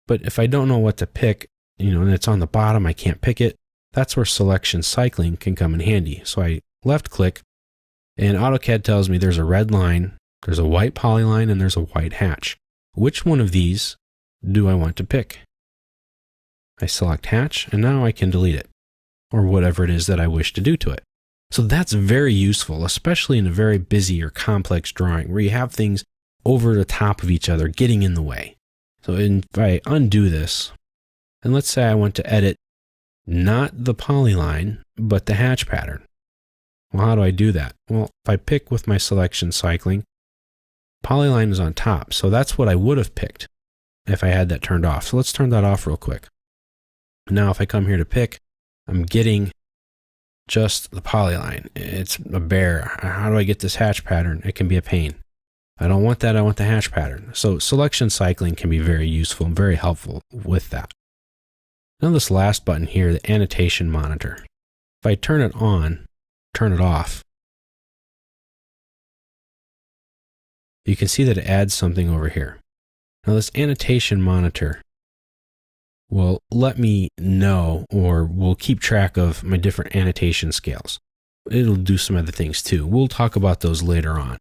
But if I don't know what to pick, and it's on the bottom, I can't pick it, that's where selection cycling can come in handy. So I left click, and AutoCAD tells me there's a red line, there's a white polyline, and there's a white hatch. Which one of these do I want to pick? I select hatch, and now I can delete it, or whatever it is that I wish to do to it. So that's very useful, especially in a very busy or complex drawing where you have things over the top of each other getting in the way. So if I undo this, and let's say I want to edit not the polyline, but the hatch pattern. Well, how do I do that? Well, if I pick with my selection cycling, polyline is on top. So that's what I would have picked if I had that turned off. So let's turn that off real quick. Now, if I come here to pick, I'm getting just the polyline. It's a bear. How do I get this hatch pattern? It can be a pain. I don't want that. I want the hatch pattern. So selection cycling can be very useful and very helpful with that. Now this last button here, the annotation monitor. If I turn it on, turn it off, you can see that it adds something over here. Now this annotation monitor will let me know, or will keep track of my different annotation scales. It'll do some other things too. We'll talk about those later on.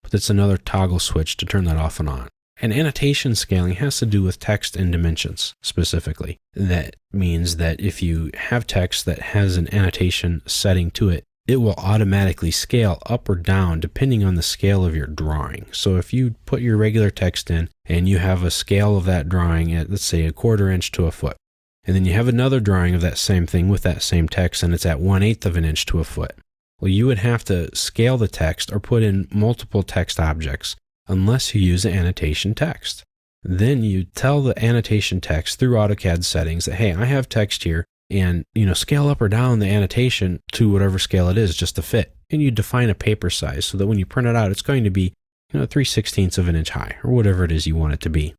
But that's another toggle switch to turn that off and on. And annotation scaling has to do with text and dimensions specifically. That means that if you have text that has an annotation setting to it, it will automatically scale up or down depending on the scale of your drawing. So if you put your regular text in and you have a scale of that drawing at, let's say, 1/4 inch to a foot, and then you have another drawing of that same thing with that same text and it's at 1/8 of an inch to a foot, well, you would have to scale the text or put in multiple text objects unless you use the annotation text. Then you tell the annotation text through AutoCAD settings that, hey, I have text here, and scale up or down the annotation to whatever scale it is just to fit. And you define a paper size so that when you print it out, it's going to be 3/16 of an inch high, or whatever it is you want it to be.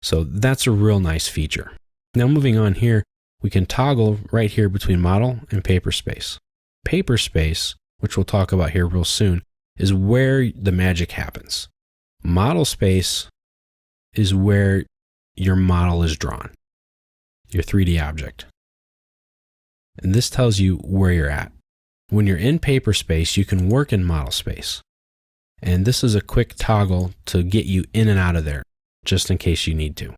So that's a real nice feature. Now moving on here, we can toggle right here between model and paper space. Paper space, which we'll talk about here real soon, is where the magic happens. Model space is where your model is drawn, your 3D object. And this tells you where you're at. When you're in paper space, you can work in model space. And this is a quick toggle to get you in and out of there, just in case you need to.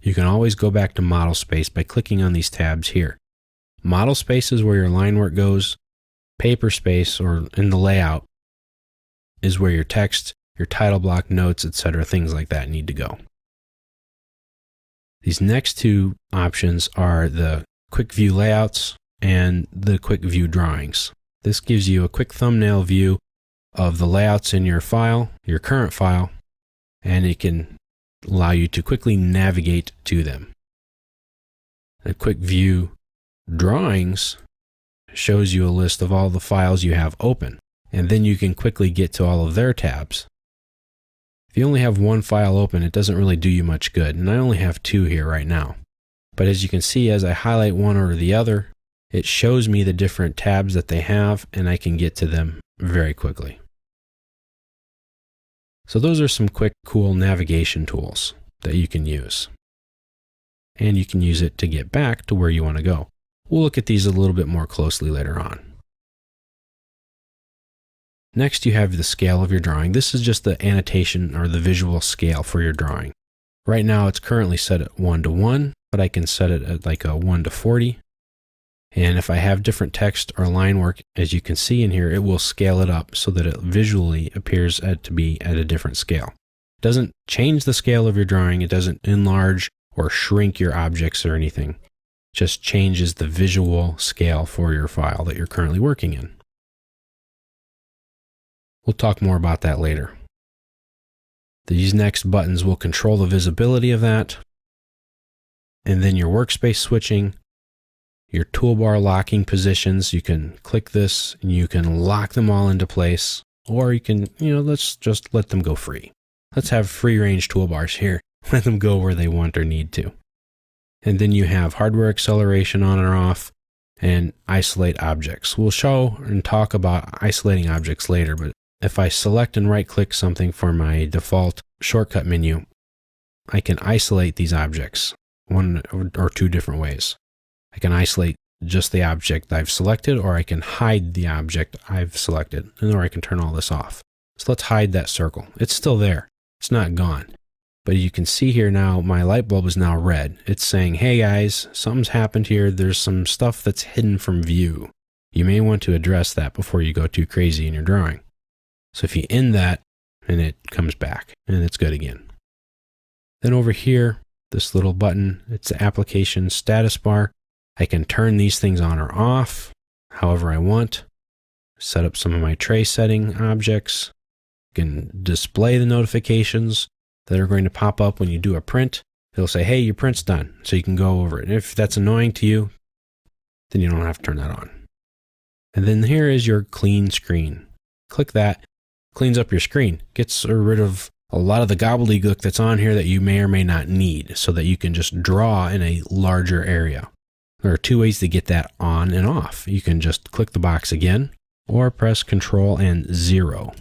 You can always go back to model space by clicking on these tabs here. Model space is where your line work goes. Paper space, or in the layout, is where your text, your title block, notes, etc., things like that need to go. These next two options are the quick view layouts and the quick view drawings. This gives you a quick thumbnail view of the layouts in your file, your current file, and it can allow you to quickly navigate to them. A quick view drawings shows you a list of all the files you have open, and then you can quickly get to all of their tabs. If you only have one file open, it doesn't really do you much good, and I only have two here right now. But as you can see, as I highlight one or the other, it shows me the different tabs that they have, and I can get to them very quickly. So those are some quick, cool navigation tools that you can use. And you can use it to get back to where you want to go. We'll look at these a little bit more closely later on. Next, you have the scale of your drawing. This is just the annotation or the visual scale for your drawing. Right now, it's currently set at 1:1, but I can set it at like a 1:40. And if I have different text or line work, as you can see in here, it will scale it up so that it visually appears to be at a different scale. It doesn't change the scale of your drawing. It doesn't enlarge or shrink your objects or anything. It just changes the visual scale for your file that you're currently working in. We'll talk more about that later. These next buttons will control the visibility of that. And then your workspace switching, your toolbar locking positions. You can click this and you can lock them all into place, or you can, let's just let them go free. Let's have free range toolbars here. Let them go where they want or need to. And then you have hardware acceleration on or off and isolate objects. We'll show and talk about isolating objects later, but if I select and right click something for my default shortcut menu, I can isolate these objects one or two different ways. I can isolate just the object I've selected, or I can hide the object I've selected, or I can turn all this off. So let's hide that circle. It's still there. It's not gone. But you can see here now, my light bulb is now red. It's saying, hey guys, something's happened here. There's some stuff that's hidden from view. You may want to address that before you go too crazy in your drawing. So if you end that, and it comes back, and it's good again. Then over here, this little button, it's the application status bar. I can turn these things on or off however I want. Set up some of my tray setting objects. You can display the notifications that are going to pop up when you do a print. It'll say, hey, your print's done. So you can go over it. And if that's annoying to you, then you don't have to turn that on. And then here is your clean screen. Click that. Cleans up your screen. Gets rid of a lot of the gobbledygook that's on here that you may or may not need, so that you can just draw in a larger area. There are two ways to get that on and off. You can just click the box again, or press Control and 0.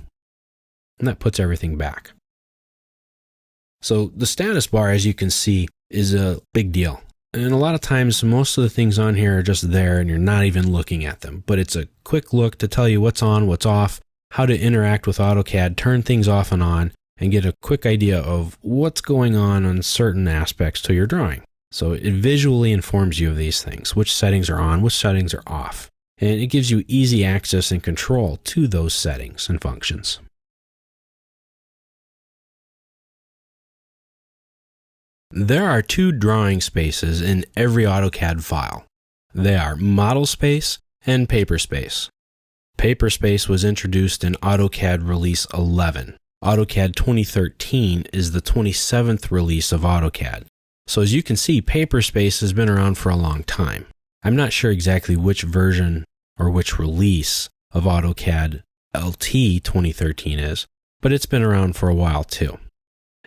And that puts everything back. So the status bar, as you can see, is a big deal. And a lot of times, most of the things on here are just there and you're not even looking at them. But it's a quick look to tell you what's on, what's off, how to interact with AutoCAD, turn things off and on, and get a quick idea of what's going on certain aspects to your drawing. So it visually informs you of these things, which settings are on, which settings are off. And it gives you easy access and control to those settings and functions. There are two drawing spaces in every AutoCAD file. They are model space and paper space. Paper space was introduced in AutoCAD Release 11. AutoCAD 2013 is the 27th release of AutoCAD. So as you can see, paper space has been around for a long time. I'm not sure exactly which version or which release of AutoCAD LT 2013 is, but it's been around for a while too.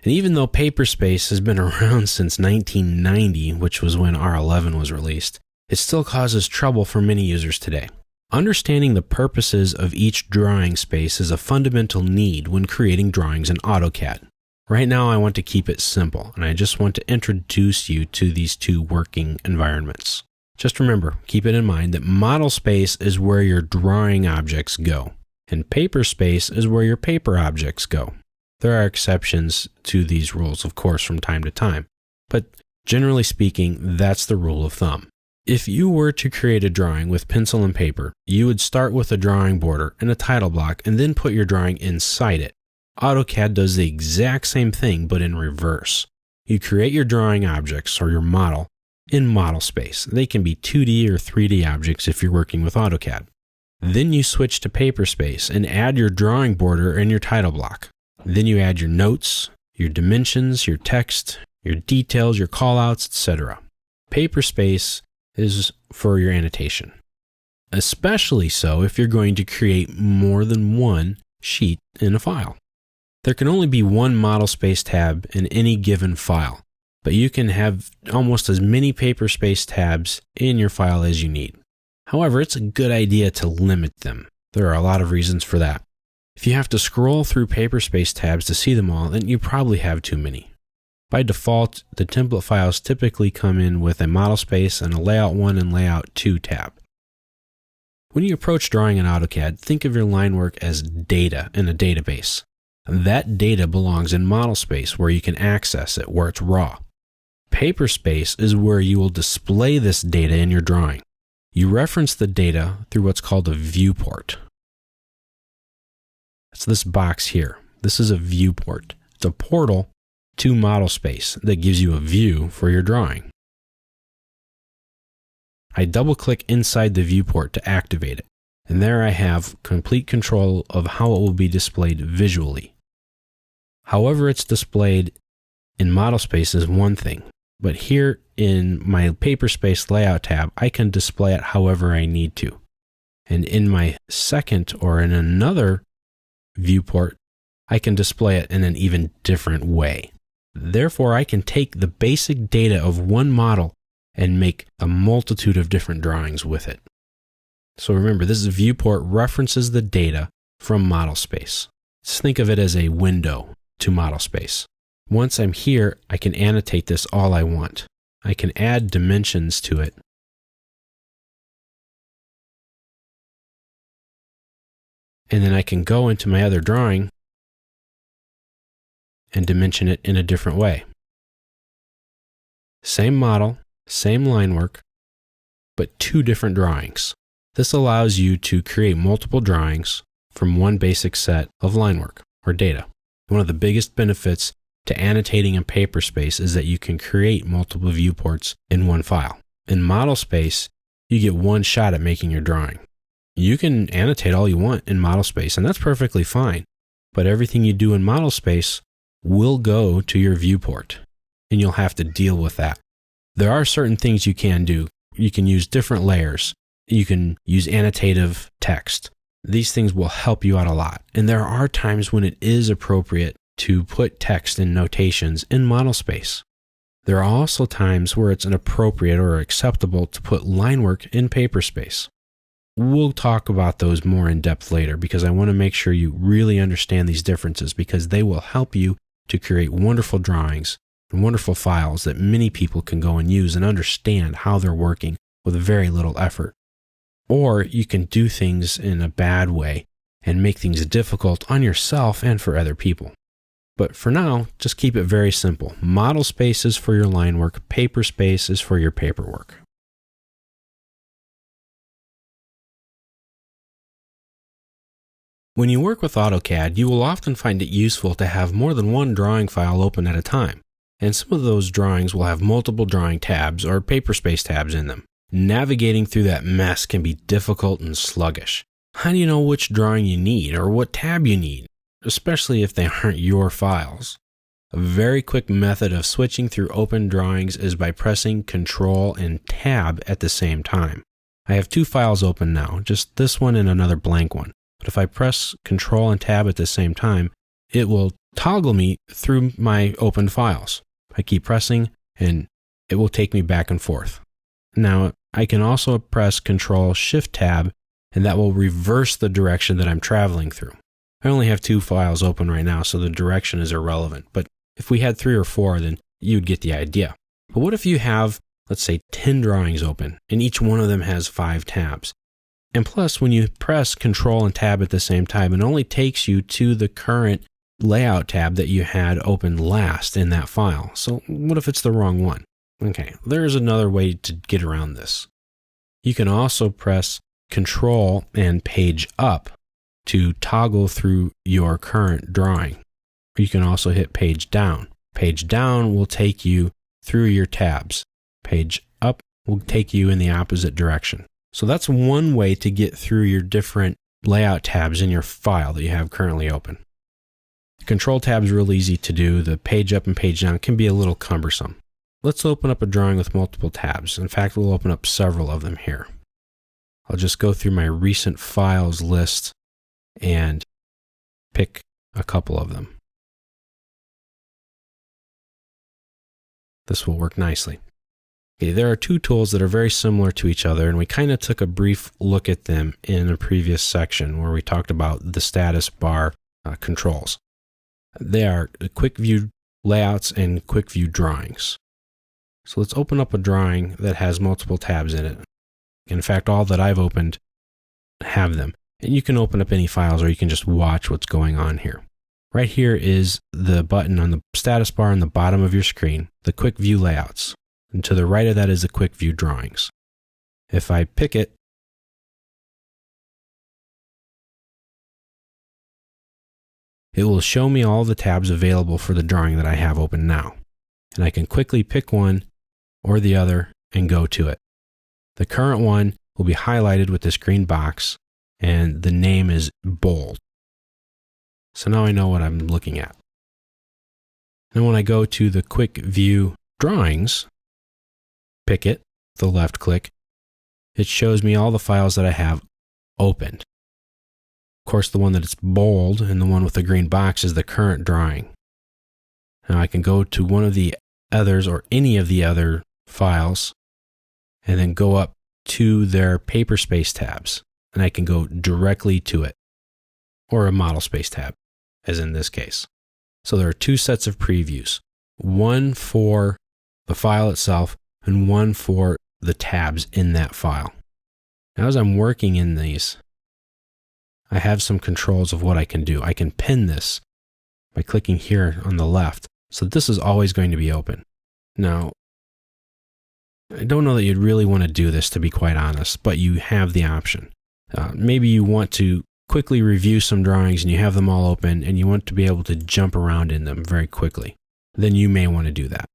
And even though paper space has been around since 1990, which was when R11 was released, it still causes trouble for many users today. Understanding the purposes of each drawing space is a fundamental need when creating drawings in AutoCAD. Right now I want to keep it simple, and I just want to introduce you to these two working environments. Just remember, keep it in mind that model space is where your drawing objects go, and paper space is where your paper objects go. There are exceptions to these rules, of course, from time to time, but generally speaking, that's the rule of thumb. If you were to create a drawing with pencil and paper, you would start with a drawing border and a title block and then put your drawing inside it. AutoCAD does the exact same thing, but in reverse. You create your drawing objects or your model in model space. They can be 2D or 3D objects if you're working with AutoCAD. Then you switch to paper space and add your drawing border and your title block. Then you add your notes, your dimensions, your text, your details, your callouts, etc. Paper space is for your annotation. Especially so if you're going to create more than one sheet in a file. There can only be one model space tab in any given file, but you can have almost as many paper space tabs in your file as you need. However, it's a good idea to limit them. There are a lot of reasons for that. If you have to scroll through paper space tabs to see them all, then you probably have too many. By default, the template files typically come in with a model space and a layout 1 and layout 2 tab. When you approach drawing in AutoCAD, think of your line work as data in a database. That data belongs in model space where you can access it, where it's raw. Paper space is where you will display this data in your drawing. You reference the data through what's called a viewport. It's this box here. This is a viewport. It's a portal to model space that gives you a view for your drawing. I double-click inside the viewport to activate it, and there I have complete control of how it will be displayed visually. However it's displayed in model space is one thing, but here in my paper space layout tab, I can display it however I need to. And in my second or in another viewport, I can display it in an even different way. Therefore, I can take the basic data of one model and make a multitude of different drawings with it. So remember, this viewport references the data from model space. Just think of it as a window to model space. Once I'm here, I can annotate this all I want. I can add dimensions to it. And then I can go into my other drawing and dimension it in a different way. Same model, same line work, but two different drawings. This allows you to create multiple drawings from one basic set of line work or data. One of the biggest benefits to annotating in paper space is that you can create multiple viewports in one file. In model space, you get one shot at making your drawing. You can annotate all you want in model space, and that's perfectly fine. But everything you do in model space will go to your viewport, and you'll have to deal with that. There are certain things you can do. You can use different layers. You can use annotative text. These things will help you out a lot. And there are times when it is appropriate to put text and notations in model space. There are also times where it's inappropriate or acceptable to put line work in paper space. We'll talk about those more in depth later because I want to make sure you really understand these differences because they will help you to create wonderful drawings and wonderful files that many people can go and use and understand how they're working with very little effort. Or you can do things in a bad way and make things difficult on yourself and for other people. But for now, just keep it very simple. Model space is for your line work, paper space is for your paperwork. When you work with AutoCAD, you will often find it useful to have more than one drawing file open at a time. And some of those drawings will have multiple drawing tabs or paper space tabs in them. Navigating through that mess can be difficult and sluggish. How do you know which drawing you need or what tab you need, especially if they aren't your files? A very quick method of switching through open drawings is by pressing Control and Tab at the same time. I have two files open now, just this one and another blank one. But if I press Control and Tab at the same time, it will toggle me through my open files. I keep pressing and it will take me back and forth. Now, I can also press Control Shift Tab and that will reverse the direction that I'm traveling through. I only have two files open right now, so the direction is irrelevant. But if we had 3 or 4, then you'd get the idea. But what if you have, let's say, 10 drawings open and each one of them has 5 tabs? And plus, when you press Control and Tab at the same time, it only takes you to the current layout tab that you had open last in that file. So what if it's the wrong one? Okay, there's another way to get around this. You can also press Control and Page Up to toggle through your current drawing. You can also hit Page Down. Page Down will take you through your tabs. Page Up will take you in the opposite direction. So that's one way to get through your different layout tabs in your file that you have currently open. Control tab is real easy to do. The page up and page down can be a little cumbersome. Let's open up a drawing with multiple tabs. In fact, we'll open up several of them here. I'll just go through my recent files list and pick a couple of them. This will work nicely. Okay, there are two tools that are very similar to each other, and we kind of took a brief look at them in a previous section where we talked about the status bar controls. They are quick view layouts and quick view drawings. So let's open up a drawing that has multiple tabs in it. In fact, all that I've opened have them. And you can open up any files or you can just watch what's going on here. Right here is the button on the status bar on the bottom of your screen, the Quick View Layouts. And to the right of that is the Quick View Drawings. If I pick it, it will show me all the tabs available for the drawing that I have open now. And I can quickly pick one or the other and go to it. The current one will be highlighted with this green box, and the name is bold. So now I know what I'm looking at. And when I go to the Quick View Drawings, pick it, the left click, it shows me all the files that I have opened. Of course, the one that it's bold and the one with the green box is the current drawing. Now I can go to one of the others or any of the other files and then go up to their paper space tabs, and I can go directly to it, or a model space tab, as in this case. So there are two sets of previews, one for the file itself and one for the tabs in that file. Now, as I'm working in these, I have some controls of what I can do. I can pin this by clicking here on the left, so this is always going to be open. Now, I don't know that you'd really want to do this, to be quite honest, but you have the option. Maybe you want to quickly review some drawings and you have them all open and you want to be able to jump around in them very quickly. Then you may want to do that.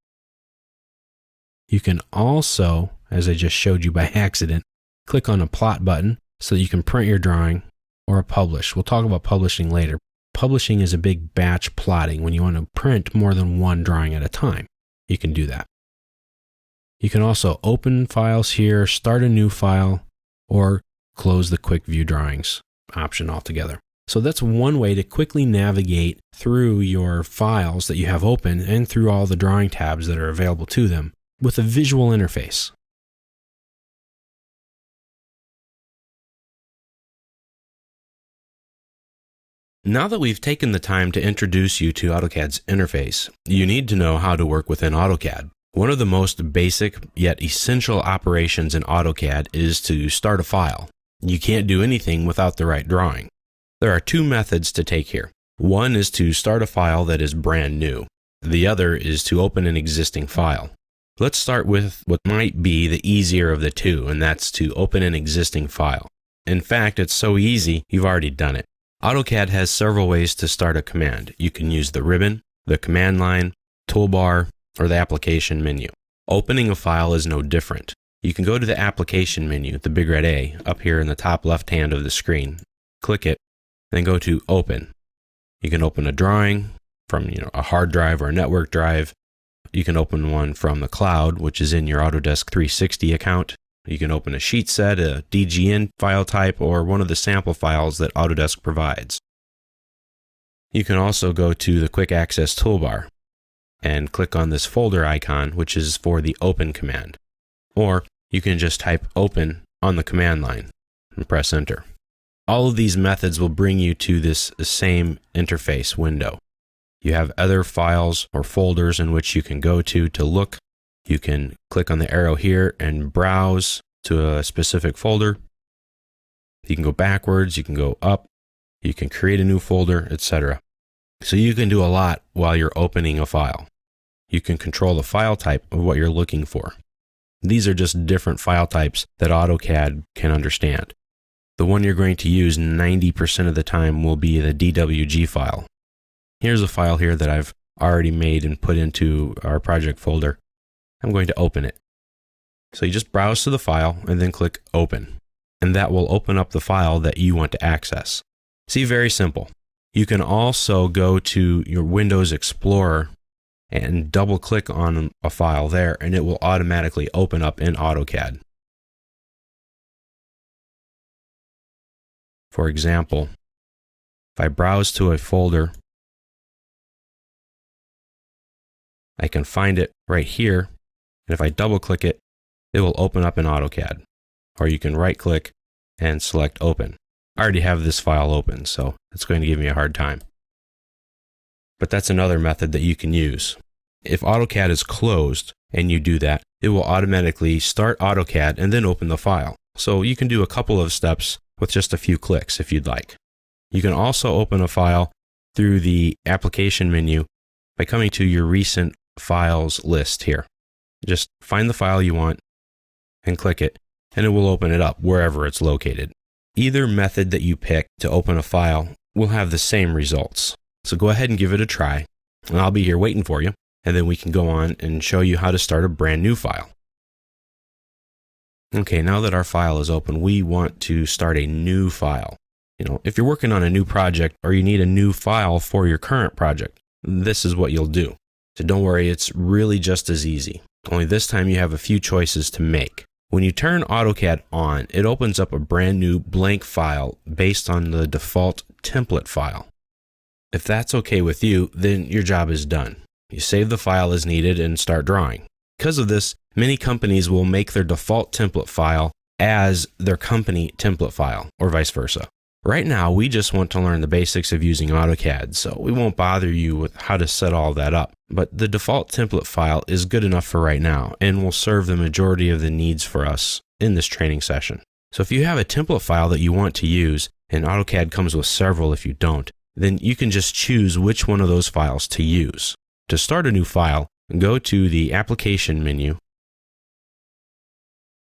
You can also, as I just showed you by accident, click on a plot button so that you can print your drawing, or a publish. We'll talk about publishing later. Publishing is a big batch plotting when you want to print more than one drawing at a time. You can do that. You can also open files here, start a new file, or close the Quick View Drawings option altogether. So that's one way to quickly navigate through your files that you have open and through all the drawing tabs that are available to them with a visual interface. Now that we've taken the time to introduce you to AutoCAD's interface, you need to know how to work within AutoCAD. One of the most basic yet essential operations in AutoCAD is to start a file. You can't do anything without the right drawing. There are two methods to take here. One is to start a file that is brand new. The other is to open an existing file. Let's start with what might be the easier of the two, and that's to open an existing file. In fact, it's so easy, you've already done it. AutoCAD has several ways to start a command. You can use the ribbon, the command line, toolbar, or the application menu. Opening a file is no different. You can go to the application menu, the big red A, up here in the top left hand of the screen. Click it, then go to Open. You can open a drawing from a hard drive or a network drive. You can open one from the cloud, which is in your Autodesk 360 account. You can open a sheet set, a DGN file type, or one of the sample files that Autodesk provides. You can also go to the Quick Access toolbar and click on this folder icon, which is for the Open command. Or you can just type Open on the command line and press Enter. All of these methods will bring you to this same interface window. You have other files or folders in which you can go to look. You can click on the arrow here and browse to a specific folder. You can go backwards, you can go up, you can create a new folder, etc. So you can do a lot while you're opening a file. You can control the file type of what you're looking for. These are just different file types that AutoCAD can understand. The one you're going to use 90% of the time will be the DWG file. Here's a file here that I've already made and put into our project folder. I'm going to open it. So you just browse to the file and then click Open. And that will open up the file that you want to access. See, very simple. You can also go to your Windows Explorer and double click on a file there, and it will automatically open up in AutoCAD. For example, if I browse to a folder, I can find it right here, and if I double click it, it will open up in AutoCAD. Or you can right click and select Open. I already have this file open, so it's going to give me a hard time. But that's another method that you can use. If AutoCAD is closed and you do that, it will automatically start AutoCAD and then open the file. So you can do a couple of steps with just a few clicks if you'd like. You can also open a file through the application menu by coming to your recent files list here. Just find the file you want and click it, and it will open it up wherever it's located. Either method that you pick to open a file will have the same results. So go ahead and give it a try, and I'll be here waiting for you, and then we can go on and show you how to start a brand new file. Okay, now that our file is open, we want to start a new file. If you're working on a new project or you need a new file for your current project, this is what you'll do. So don't worry, it's really just as easy. Only this time you have a few choices to make. When you turn AutoCAD on, it opens up a brand new blank file based on the default template file. If that's okay with you, then your job is done. You save the file as needed and start drawing. Because of this, many companies will make their default template file as their company template file, or vice versa. Right now, we just want to learn the basics of using AutoCAD, so we won't bother you with how to set all that up. But the default template file is good enough for right now and will serve the majority of the needs for us in this training session. So if you have a template file that you want to use, and AutoCAD comes with several if you don't, then you can just choose which one of those files to use. To start a new file, go to the application menu,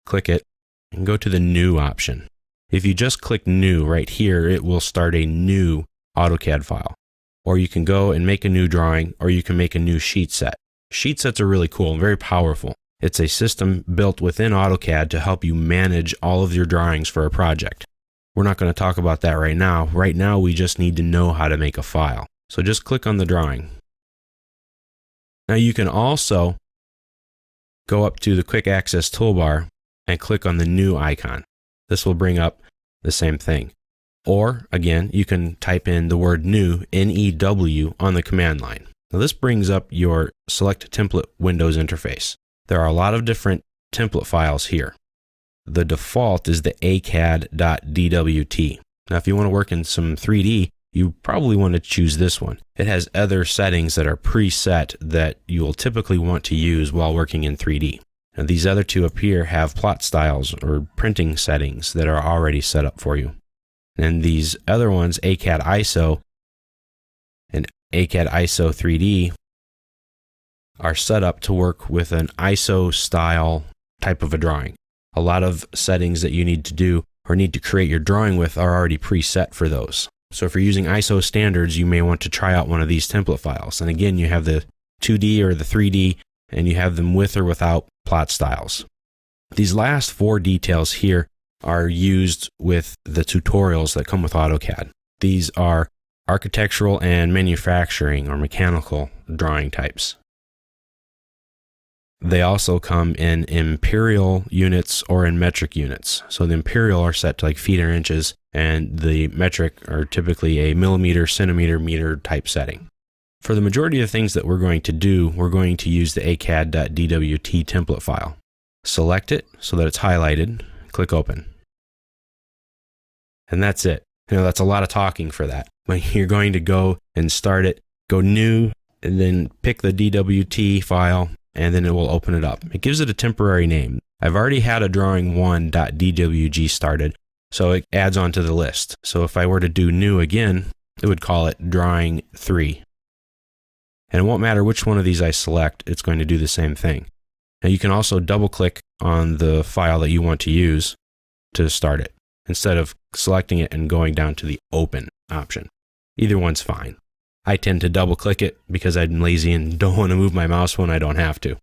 click it, and go to the new option. If you just click new right here, it will start a new AutoCAD file. Or you can go and make a new drawing, or you can make a new sheet set. Sheet sets are really cool and very powerful. It's a system built within AutoCAD to help you manage all of your drawings for a project. We're not going to talk about that right now. Right now, we just need to know how to make a file. So just click on the drawing. Now you can also go up to the Quick Access toolbar and click on the new icon. This will bring up the same thing. Or, again, you can type in the word new, N-E-W, on the command line. Now this brings up your Select Template Windows interface. There are a lot of different template files here. The default is the acad.dwt. Now if you want to work in some 3D, you probably want to choose this one. It has other settings that are preset that you will typically want to use while working in 3D. Now, these other two up here have plot styles or printing settings that are already set up for you. And these other ones, ACAD ISO and ACAD ISO 3D, are set up to work with an ISO style type of a drawing. A lot of settings that you need to do or need to create your drawing with are already preset for those. So if you're using ISO standards, you may want to try out one of these template files. And again, you have the 2D or the 3D, and you have them with or without plot styles. These last four details here are used with the tutorials that come with AutoCAD. These are architectural and manufacturing or mechanical drawing types. They also come in imperial units or in metric units. So the imperial are set to like feet or inches, and the metric are typically a millimeter, centimeter, meter type setting. For the majority of things that we're going to do, we're going to use the acad.dwt template file. Select it so that it's highlighted, click open. And that's it. That's a lot of talking for that. But you're going to go and start it, go new, and then pick the DWT file, and then it will open it up. It gives it a temporary name. I've already had a drawing1.dwg started, so it adds onto the list. So if I were to do new again, it would call it drawing 3. And it won't matter which one of these I select, it's going to do the same thing. Now you can also double click on the file that you want to use to start it, instead of selecting it and going down to the open option. Either one's fine. I tend to double click it because I'm lazy and don't want to move my mouse when I don't have to.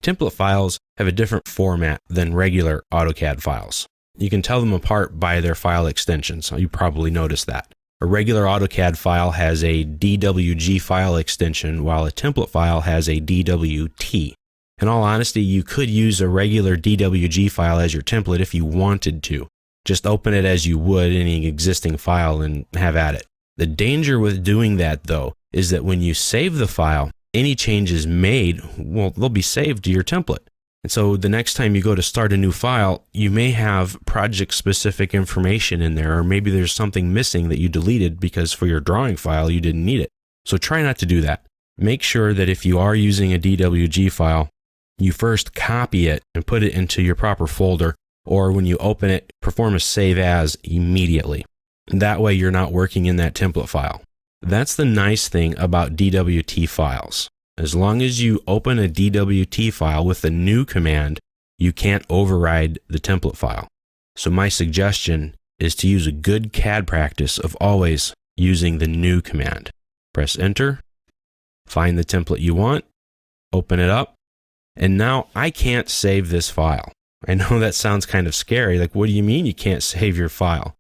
Template files have a different format than regular AutoCAD files. You can tell them apart by their file extensions. You probably noticed that. A regular AutoCAD file has a DWG file extension, while a template file has a DWT. In all honesty, you could use a regular DWG file as your template if you wanted to. Just open it as you would any existing file and have at it. The danger with doing that, though, is that when you save the file, any changes made, well, they'll be saved to your template. And so the next time you go to start a new file, you may have project-specific information in there, or maybe there's something missing that you deleted because for your drawing file, you didn't need it. So try not to do that. Make sure that if you are using a DWG file, you first copy it and put it into your proper folder, or when you open it, perform a save as immediately. That way you're not working in that template file. That's the nice thing about DWT files. As long as you open a DWT file with a new command, you can't override the template file. So my suggestion is to use a good CAD practice of always using the new command. Press enter, find the template you want, open it up, and now I can't save this file. I know that sounds kind of scary. Like, what do you mean you can't save your file?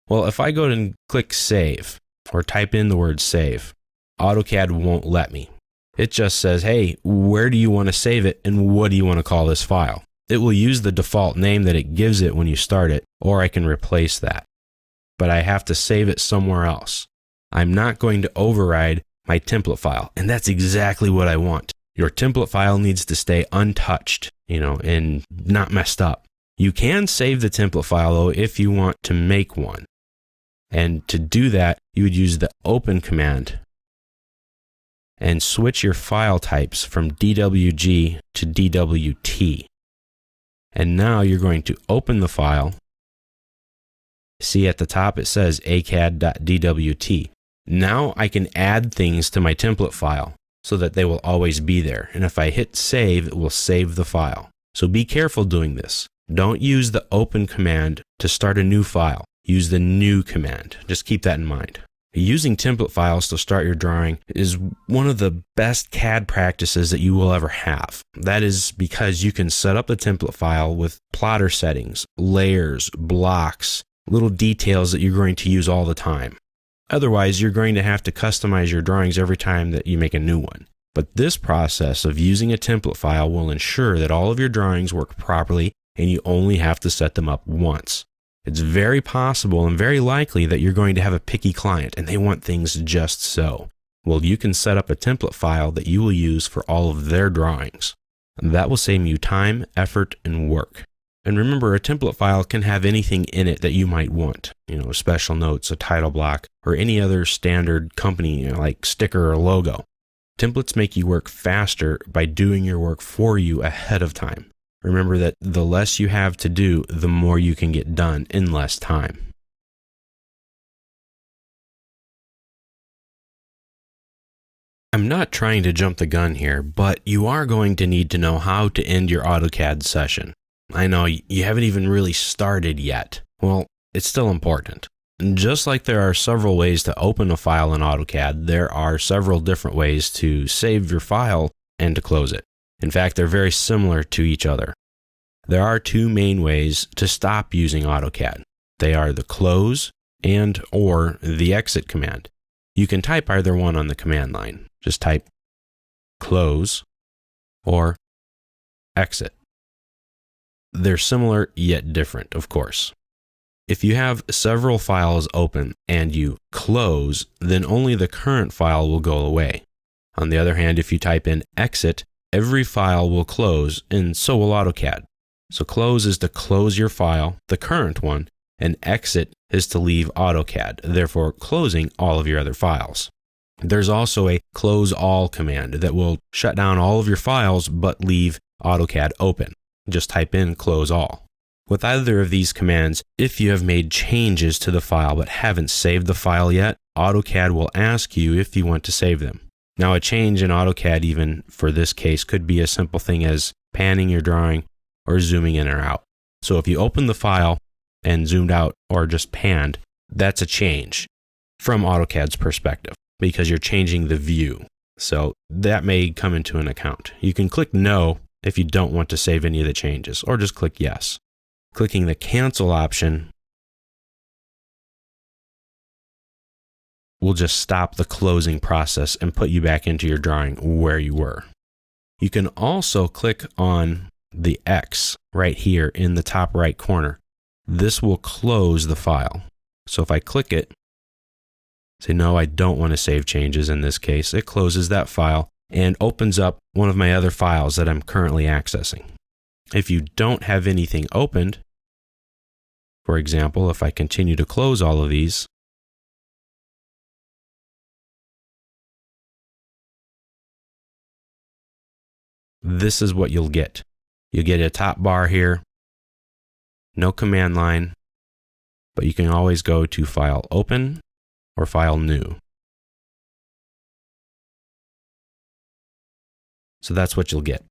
Well, if I go and click save or type in the word save, AutoCAD won't let me. It just says, hey, where do you want to save it and what do you want to call this file? It will use the default name that it gives it when you start it, or I can replace that. But I have to save it somewhere else. I'm not going to override my template file, and that's exactly what I want. Your template file needs to stay untouched, and not messed up. You can save the template file though if you want to make one. And to do that, you would use the open command and switch your file types from DWG to DWT. And now you're going to open the file. See at the top it says acad.dwt. Now I can add things to my template file so that they will always be there. And if I hit save, it will save the file. So be careful doing this. Don't use the open command to start a new file. Use the new command. Just keep that in mind. Using template files to start your drawing is one of the best CAD practices that you will ever have. That is because you can set up the template file with plotter settings, layers, blocks, little details that you're going to use all the time. Otherwise, you're going to have to customize your drawings every time that you make a new one. But this process of using a template file will ensure that all of your drawings work properly and you only have to set them up once. It's very possible and very likely that you're going to have a picky client and they want things just so. Well, you can set up a template file that you will use for all of their drawings. And that will save you time, effort, and work. And remember, a template file can have anything in it that you might want. Special notes, a title block, or any other standard company like sticker or logo. Templates make you work faster by doing your work for you ahead of time. Remember that the less you have to do, the more you can get done in less time. I'm not trying to jump the gun here, but you are going to need to know how to end your AutoCAD session. I know you haven't even really started yet. Well, it's still important. Just like there are several ways to open a file in AutoCAD, there are several different ways to save your file and to close it. In fact, they're very similar to each other. There are two main ways to stop using AutoCAD. They are the close and or the exit command. You can type either one on the command line. Just type close or exit. They're similar yet different, of course. If you have several files open and you close, then only the current file will go away. On the other hand, if you type in exit, every file will close, and so will AutoCAD. So close is to close your file, the current one, and exit is to leave AutoCAD, therefore closing all of your other files. There's also a close all command that will shut down all of your files but leave AutoCAD open. Just type in close all. With either of these commands, if you have made changes to the file but haven't saved the file yet, AutoCAD will ask you if you want to save them. Now, a change in AutoCAD, even for this case, could be a simple thing as panning your drawing or zooming in or out. So if you open the file and zoomed out or just panned, that's a change from AutoCAD's perspective because you're changing the view. So that may come into an account. You can click no if you don't want to save any of the changes, or just click yes. Clicking the cancel option will just stop the closing process and put you back into your drawing where you were. You can also click on the X right here in the top right corner. This will close the file. So if I click it, say no, I don't want to save changes in this case, it closes that file and opens up one of my other files that I'm currently accessing. If you don't have anything opened, for example, if I continue to close all of these, this is what you'll get. You'll get a top bar here no command line, but you can always go to File Open or File New. So that's what you'll get.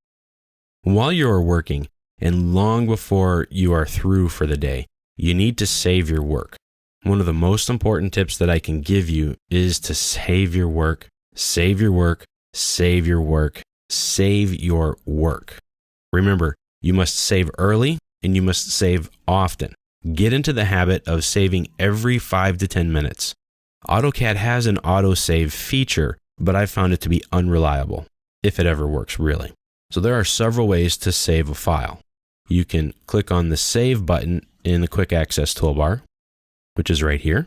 While you are working, and long before you are through for the day, you need to save your work. One of the most important tips that I can give you is to save your work, save your work, save your work, save your work. Remember, you must save early and you must save often. Get into the habit of saving every 5 to 10 minutes. AutoCAD has an autosave feature, but I found it to be unreliable, if it ever works really. So there are several ways to save a file. You can click on the Save button in the Quick Access toolbar, which is right here.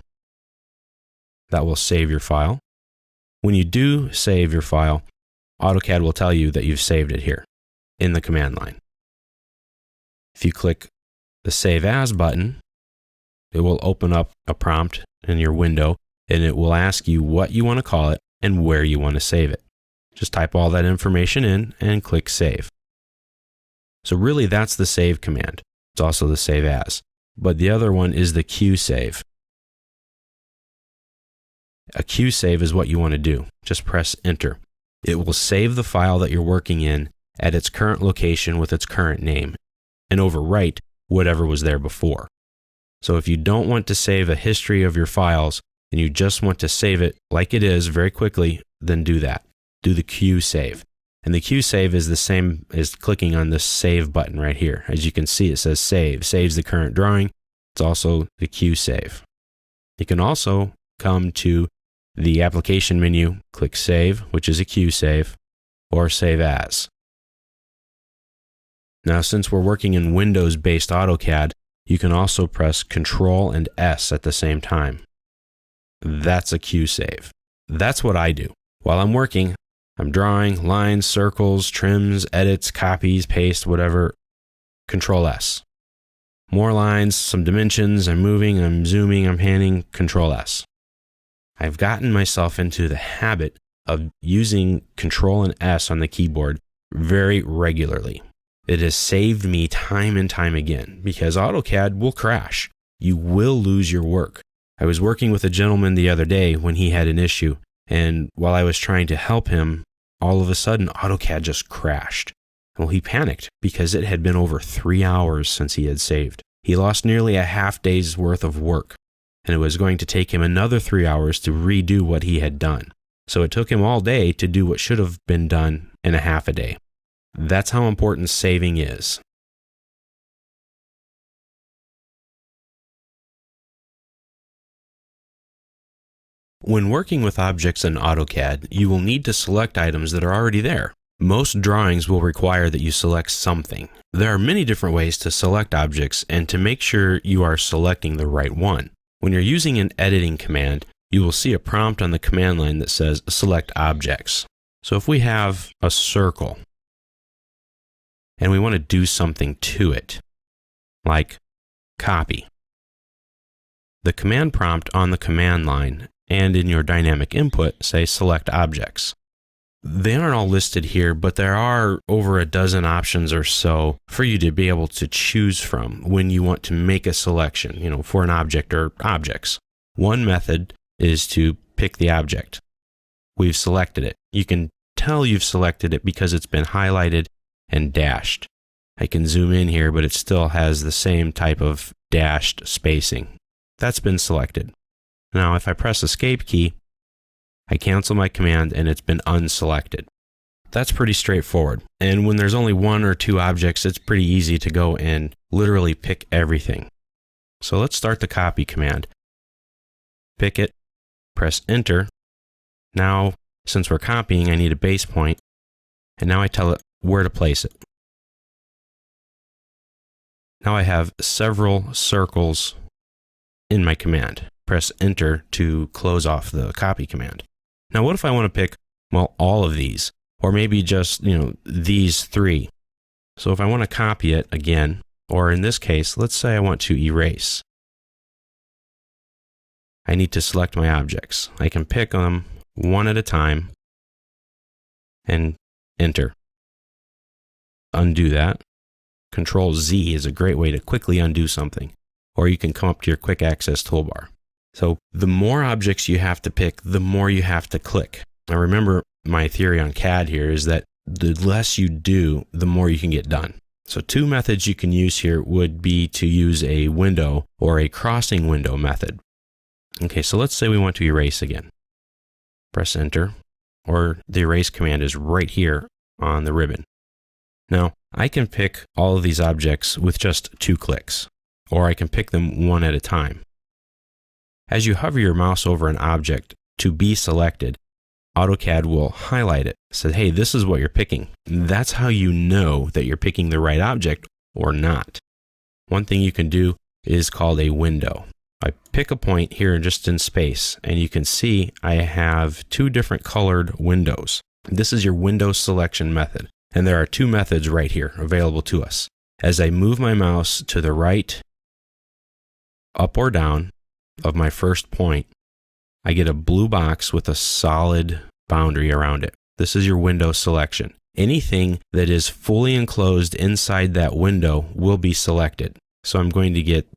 That will save your file. When you do save your file, AutoCAD will tell you that you've saved it here in the command line. If you click the Save As button, it will open up a prompt in your window, and it will ask you what you want to call it and where you want to save it. Just type all that information in and click Save. So really that's the Save command. It's also the Save As. But the other one is the QSave. A QSave is what you want to do. Just press Enter. It will save the file that you're working in at its current location with its current name and overwrite whatever was there before. So if you don't want to save a history of your files and you just want to save it like it is very quickly, then do that. Do the QSave. And the QSave is the same as clicking on the Save button right here. As you can see, it says Save. Saves the current drawing. It's also the QSave. You can also come to the application menu, click Save, which is a QSave, or Save As. Now, since we're working in Windows-based AutoCAD, you can also press Control and S at the same time. That's a QSave. That's what I do. While I'm working, I'm drawing lines, circles, trims, edits, copies, paste, whatever. Control S. More lines, some dimensions, I'm moving, I'm zooming, I'm panning, Control S. I've gotten myself into the habit of using Control and S on the keyboard very regularly. It has saved me time and time again because AutoCAD will crash. You will lose your work. I was working with a gentleman the other day when he had an issue, and while I was trying to help him, all of a sudden AutoCAD just crashed. Well, he panicked because it had been over 3 hours since he had saved. He lost nearly a half day's worth of work, and it was going to take him another 3 hours to redo what he had done. So it took him all day to do what should have been done in a half a day. That's how important saving is. When working with objects in AutoCAD, you will need to select items that are already there. Most drawings will require that you select something. There are many different ways to select objects and to make sure you are selecting the right one. When you're using an editing command, you will see a prompt on the command line that says Select Objects. So if we have a circle and we want to do something to it, like copy, the command prompt on the command line and in your dynamic input say Select Objects. They aren't all listed here, but there are over a dozen options or so for you to be able to choose from when you want to make a selection, for an object or objects. One method is to pick the object. We've selected it. You can tell you've selected it because it's been highlighted and dashed. I can zoom in here, but it still has the same type of dashed spacing. That's been selected. Now, if I press Escape key, I cancel my command and it's been unselected. That's pretty straightforward. And when there's only one or two objects, it's pretty easy to go and literally pick everything. So let's start the copy command. Pick it, press Enter. Now, since we're copying, I need a base point, and now I tell it where to place it. Now I have several circles in my command. Press Enter to close off the copy command. Now, what if I want to pick, all of these, or maybe just, these three? So if I want to copy it again, or in this case, let's say I want to erase. I need to select my objects. I can pick them one at a time and Enter. Undo that. Control Z is a great way to quickly undo something, or you can come up to your quick access toolbar. So the more objects you have to pick, the more you have to click. Now remember, my theory on CAD here is that the less you do, the more you can get done. So two methods you can use here would be to use a window or a crossing window method. Okay, so let's say we want to erase again. Press Enter, or the erase command is right here on the ribbon. Now, I can pick all of these objects with just 2 clicks, or I can pick them one at a time. As you hover your mouse over an object to be selected, AutoCAD will highlight it, say, hey, this is what you're picking. That's how you know that you're picking the right object or not. One thing you can do is called a window. I pick a point here just in space, and you can see I have 2 different colored windows. This is your window selection method, and there are 2 methods right here available to us. As I move my mouse to the right, up or down of my first point, I get a blue box with a solid boundary around it. This is your window selection. Anything that is fully enclosed inside that window will be selected. So I'm going to get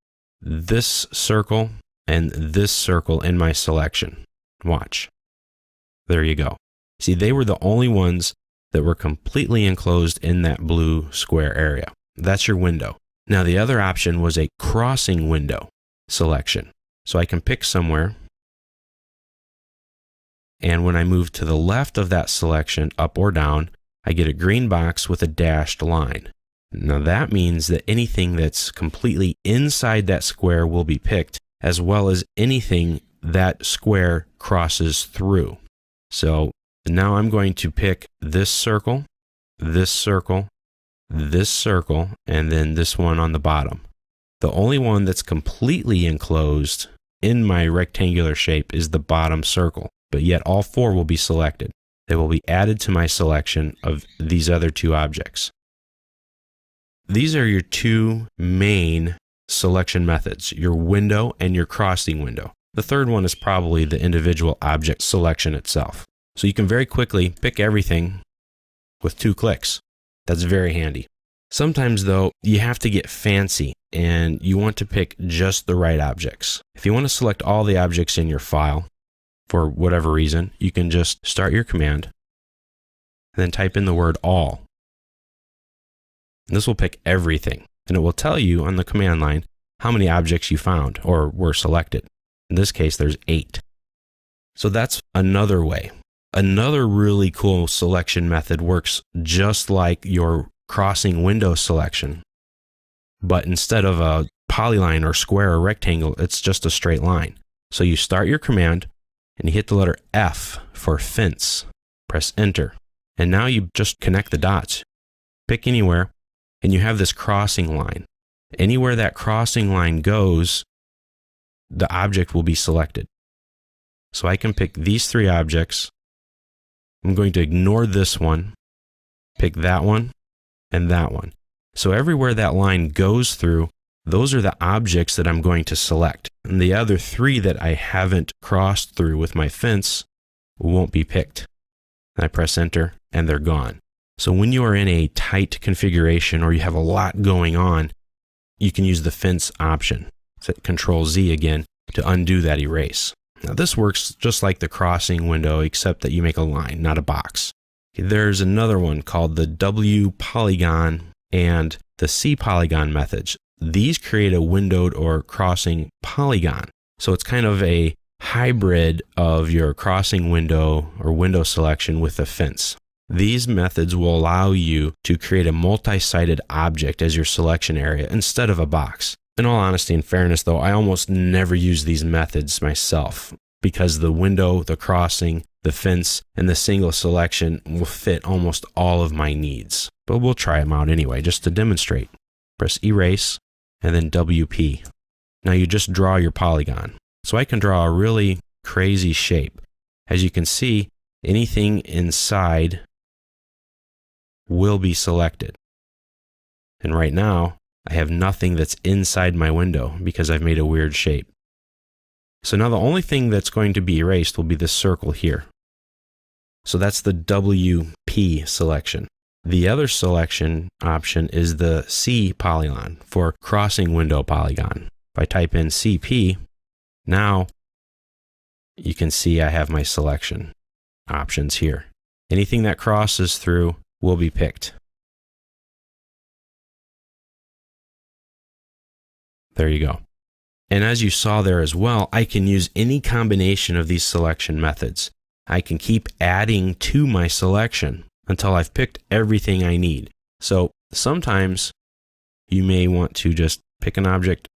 this circle and this circle in my selection. Watch. There you go. See, they were the only ones that were completely enclosed in that blue square area. That's your window. Now, the other option was a crossing window selection. So I can pick somewhere, and when I move to the left of that selection, up or down, I get a green box with a dashed line. Now that means that anything that's completely inside that square will be picked, as well as anything that square crosses through. So now I'm going to pick this circle, this circle, this circle, and then this one on the bottom. The only one that's completely enclosed in my rectangular shape is the bottom circle, but yet all 4 will be selected. They will be added to my selection of these other 2 objects. These are your 2 main selection methods, your window and your crossing window. The third one is probably the individual object selection itself. So you can very quickly pick everything with 2 clicks. That's very handy. Sometimes though, you have to get fancy and you want to pick just the right objects. If you want to select all the objects in your file, for whatever reason, you can just start your command and then type in the word all. And this will pick everything, and it will tell you on the command line how many objects you found or were selected. In this case, there's 8. So that's another way. Another really cool selection method works just like your crossing window selection, but instead of a polyline or square or rectangle, it's just a straight line. So you start your command and you hit the letter F for fence. Press Enter. And now you just connect the dots. Pick anywhere, and you have this crossing line. Anywhere that crossing line goes, the object will be selected. So I can pick these 3 objects. I'm going to ignore this one, pick that one, and that one. So everywhere that line goes through, those are the objects that I'm going to select. And the other 3 that I haven't crossed through with my fence won't be picked. And I press Enter, and they're gone. So when you are in a tight configuration or you have a lot going on, you can use the fence option. Set Control Z again to undo that erase. Now this works just like the crossing window, except that you make a line, not a box. There's another one called the W polygon and the C polygon methods. These create a windowed or crossing polygon. So it's kind of a hybrid of your crossing window or window selection with a fence. These methods will allow you to create a multi-sided object as your selection area instead of a box. In all honesty and fairness though, I almost never use these methods myself because the window, the crossing, the fence, and the single selection will fit almost all of my needs. But we'll try them out anyway, just to demonstrate. Press Erase, and then WP. Now you just draw your polygon. So I can draw a really crazy shape. As you can see, anything inside will be selected. And right now, I have nothing that's inside my window because I've made a weird shape. So now the only thing that's going to be erased will be this circle here. So that's the WP selection. The other selection option is the C polygon for crossing window polygon. If I type in CP, now you can see I have my selection options here. Anything that crosses through will be picked. There you go. And as you saw there as well, I can use any combination of these selection methods. I can keep adding to my selection until I've picked everything I need. So sometimes you may want to just pick an object,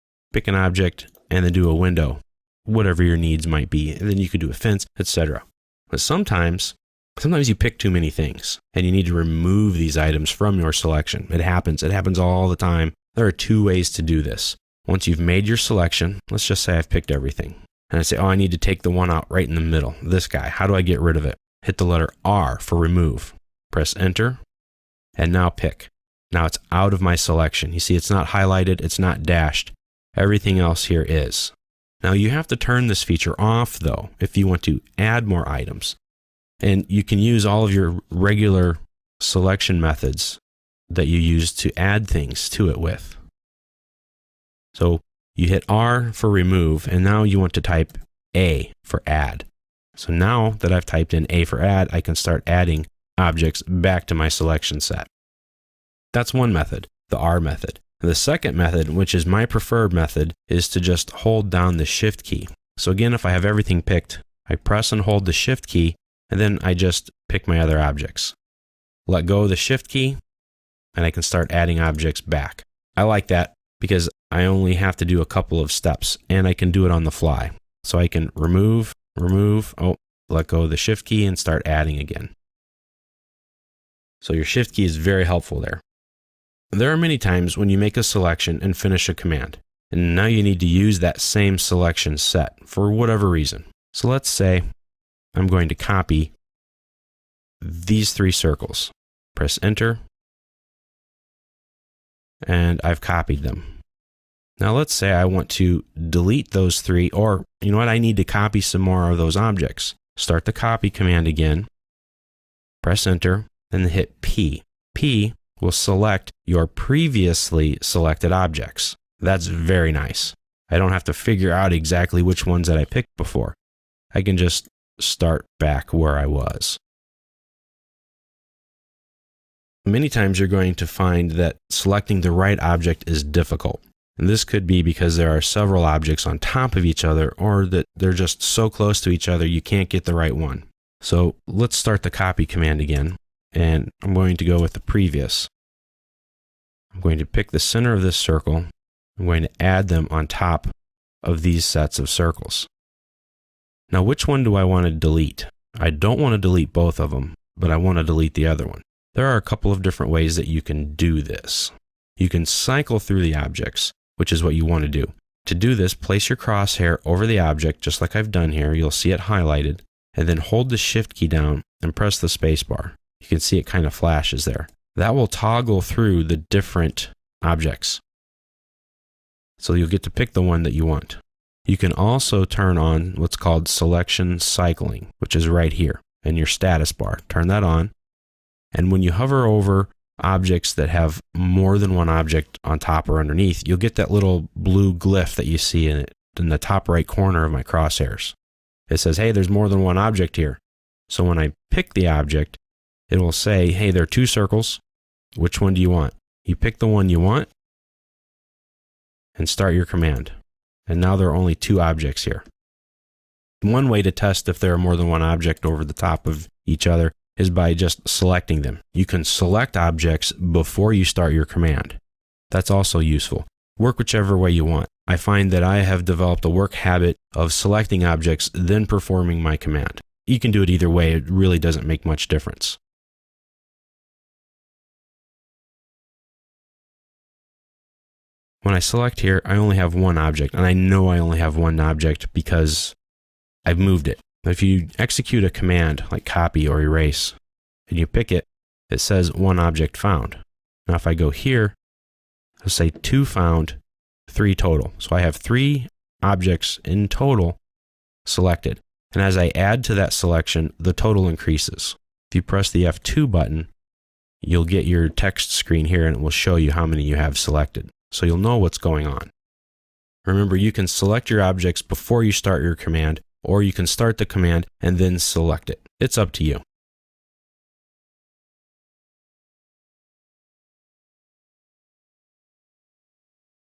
and then do a window, whatever your needs might be. And then you could do a fence, etc. But sometimes you pick too many things and you need to remove these items from your selection. It happens all the time. There are two ways to do this. Once you've made your selection, let's just say I've picked everything. And I say, oh, I need to take the one out right in the middle, this guy. How do I get rid of it? Hit the letter R for remove. Press enter, and now pick. Now it's out of my selection. You see, it's not highlighted, it's not dashed. Everything else here is. Now you have to turn this feature off though, if you want to add more items. And you can use all of your regular selection methods that you use to add things to it with. So you hit R for remove, and now you want to type A for add. So now that I've typed in A for add, I can start adding objects back to my selection set. That's one method, the R method. The second method, which is my preferred method, is to just hold down the Shift key. So again, if I have everything picked, I press and hold the Shift key, and then I just pick my other objects. Let go of the Shift key, and I can start adding objects back. I like that because I only have to do a couple of steps, and I can do it on the fly. So I can remove, let go of the Shift key and start adding again. So your Shift key is very helpful there. There are many times when you make a selection and finish a command, and now you need to use that same selection set for whatever reason. So let's say I'm going to copy these three circles. Press enter, and I've copied them. Now let's say I want to delete those three, or you know what, I need to copy some more of those objects. Start the copy command again, press enter, and then hit P. P will select your previously selected objects. That's very nice. I don't have to figure out exactly which ones that I picked before. I can just start back where I was. Many times you're going to find that selecting the right object is difficult. And this could be because there are several objects on top of each other, or that they're just so close to each other you can't get the right one. So let's start the copy command again, and I'm going to go with the previous. I'm going to pick the center of this circle. I'm going to add them on top of these sets of circles. Now, which one do I want to delete? I don't want to delete both of them, but I want to delete the other one. There are a couple of different ways that you can do this. You can cycle through the objects, which is what you want to do. To do this, place your crosshair over the object, just like I've done here. You'll see it highlighted, and then hold the Shift key down and press the space bar. You can see it kind of flashes there. That will toggle through the different objects. So you'll get to pick the one that you want. You can also turn on what's called selection cycling, which is right here in your status bar. Turn that on, and when you hover over objects that have more than one object on top or underneath, you'll get that little blue glyph that you see in the top right corner of my crosshairs. It says, hey, there's more than one object here. So when I pick the object, it will say, hey, there are two circles. Which one do you want? You pick the one you want and start your command. And now there are only two objects here. One way to test if there are more than one object over the top of each other is by just selecting them. You can select objects before you start your command. That's also useful. Work whichever way you want. I find that I have developed a work habit of selecting objects, then performing my command. You can do it either way. It really doesn't make much difference. When I select here, I only have one object, and I know I only have one object because I've moved it. If you execute a command like copy or erase, and you pick it, it says one object found. Now if I go here, it'll say 2 found, 3 total. So I have 3 objects in total selected. And as I add to that selection, the total increases. If you press the F2 button, you'll get your text screen here and it will show you how many you have selected. So you'll know what's going on. Remember, you can select your objects before you start your command, or you can start the command and then select it. It's up to you.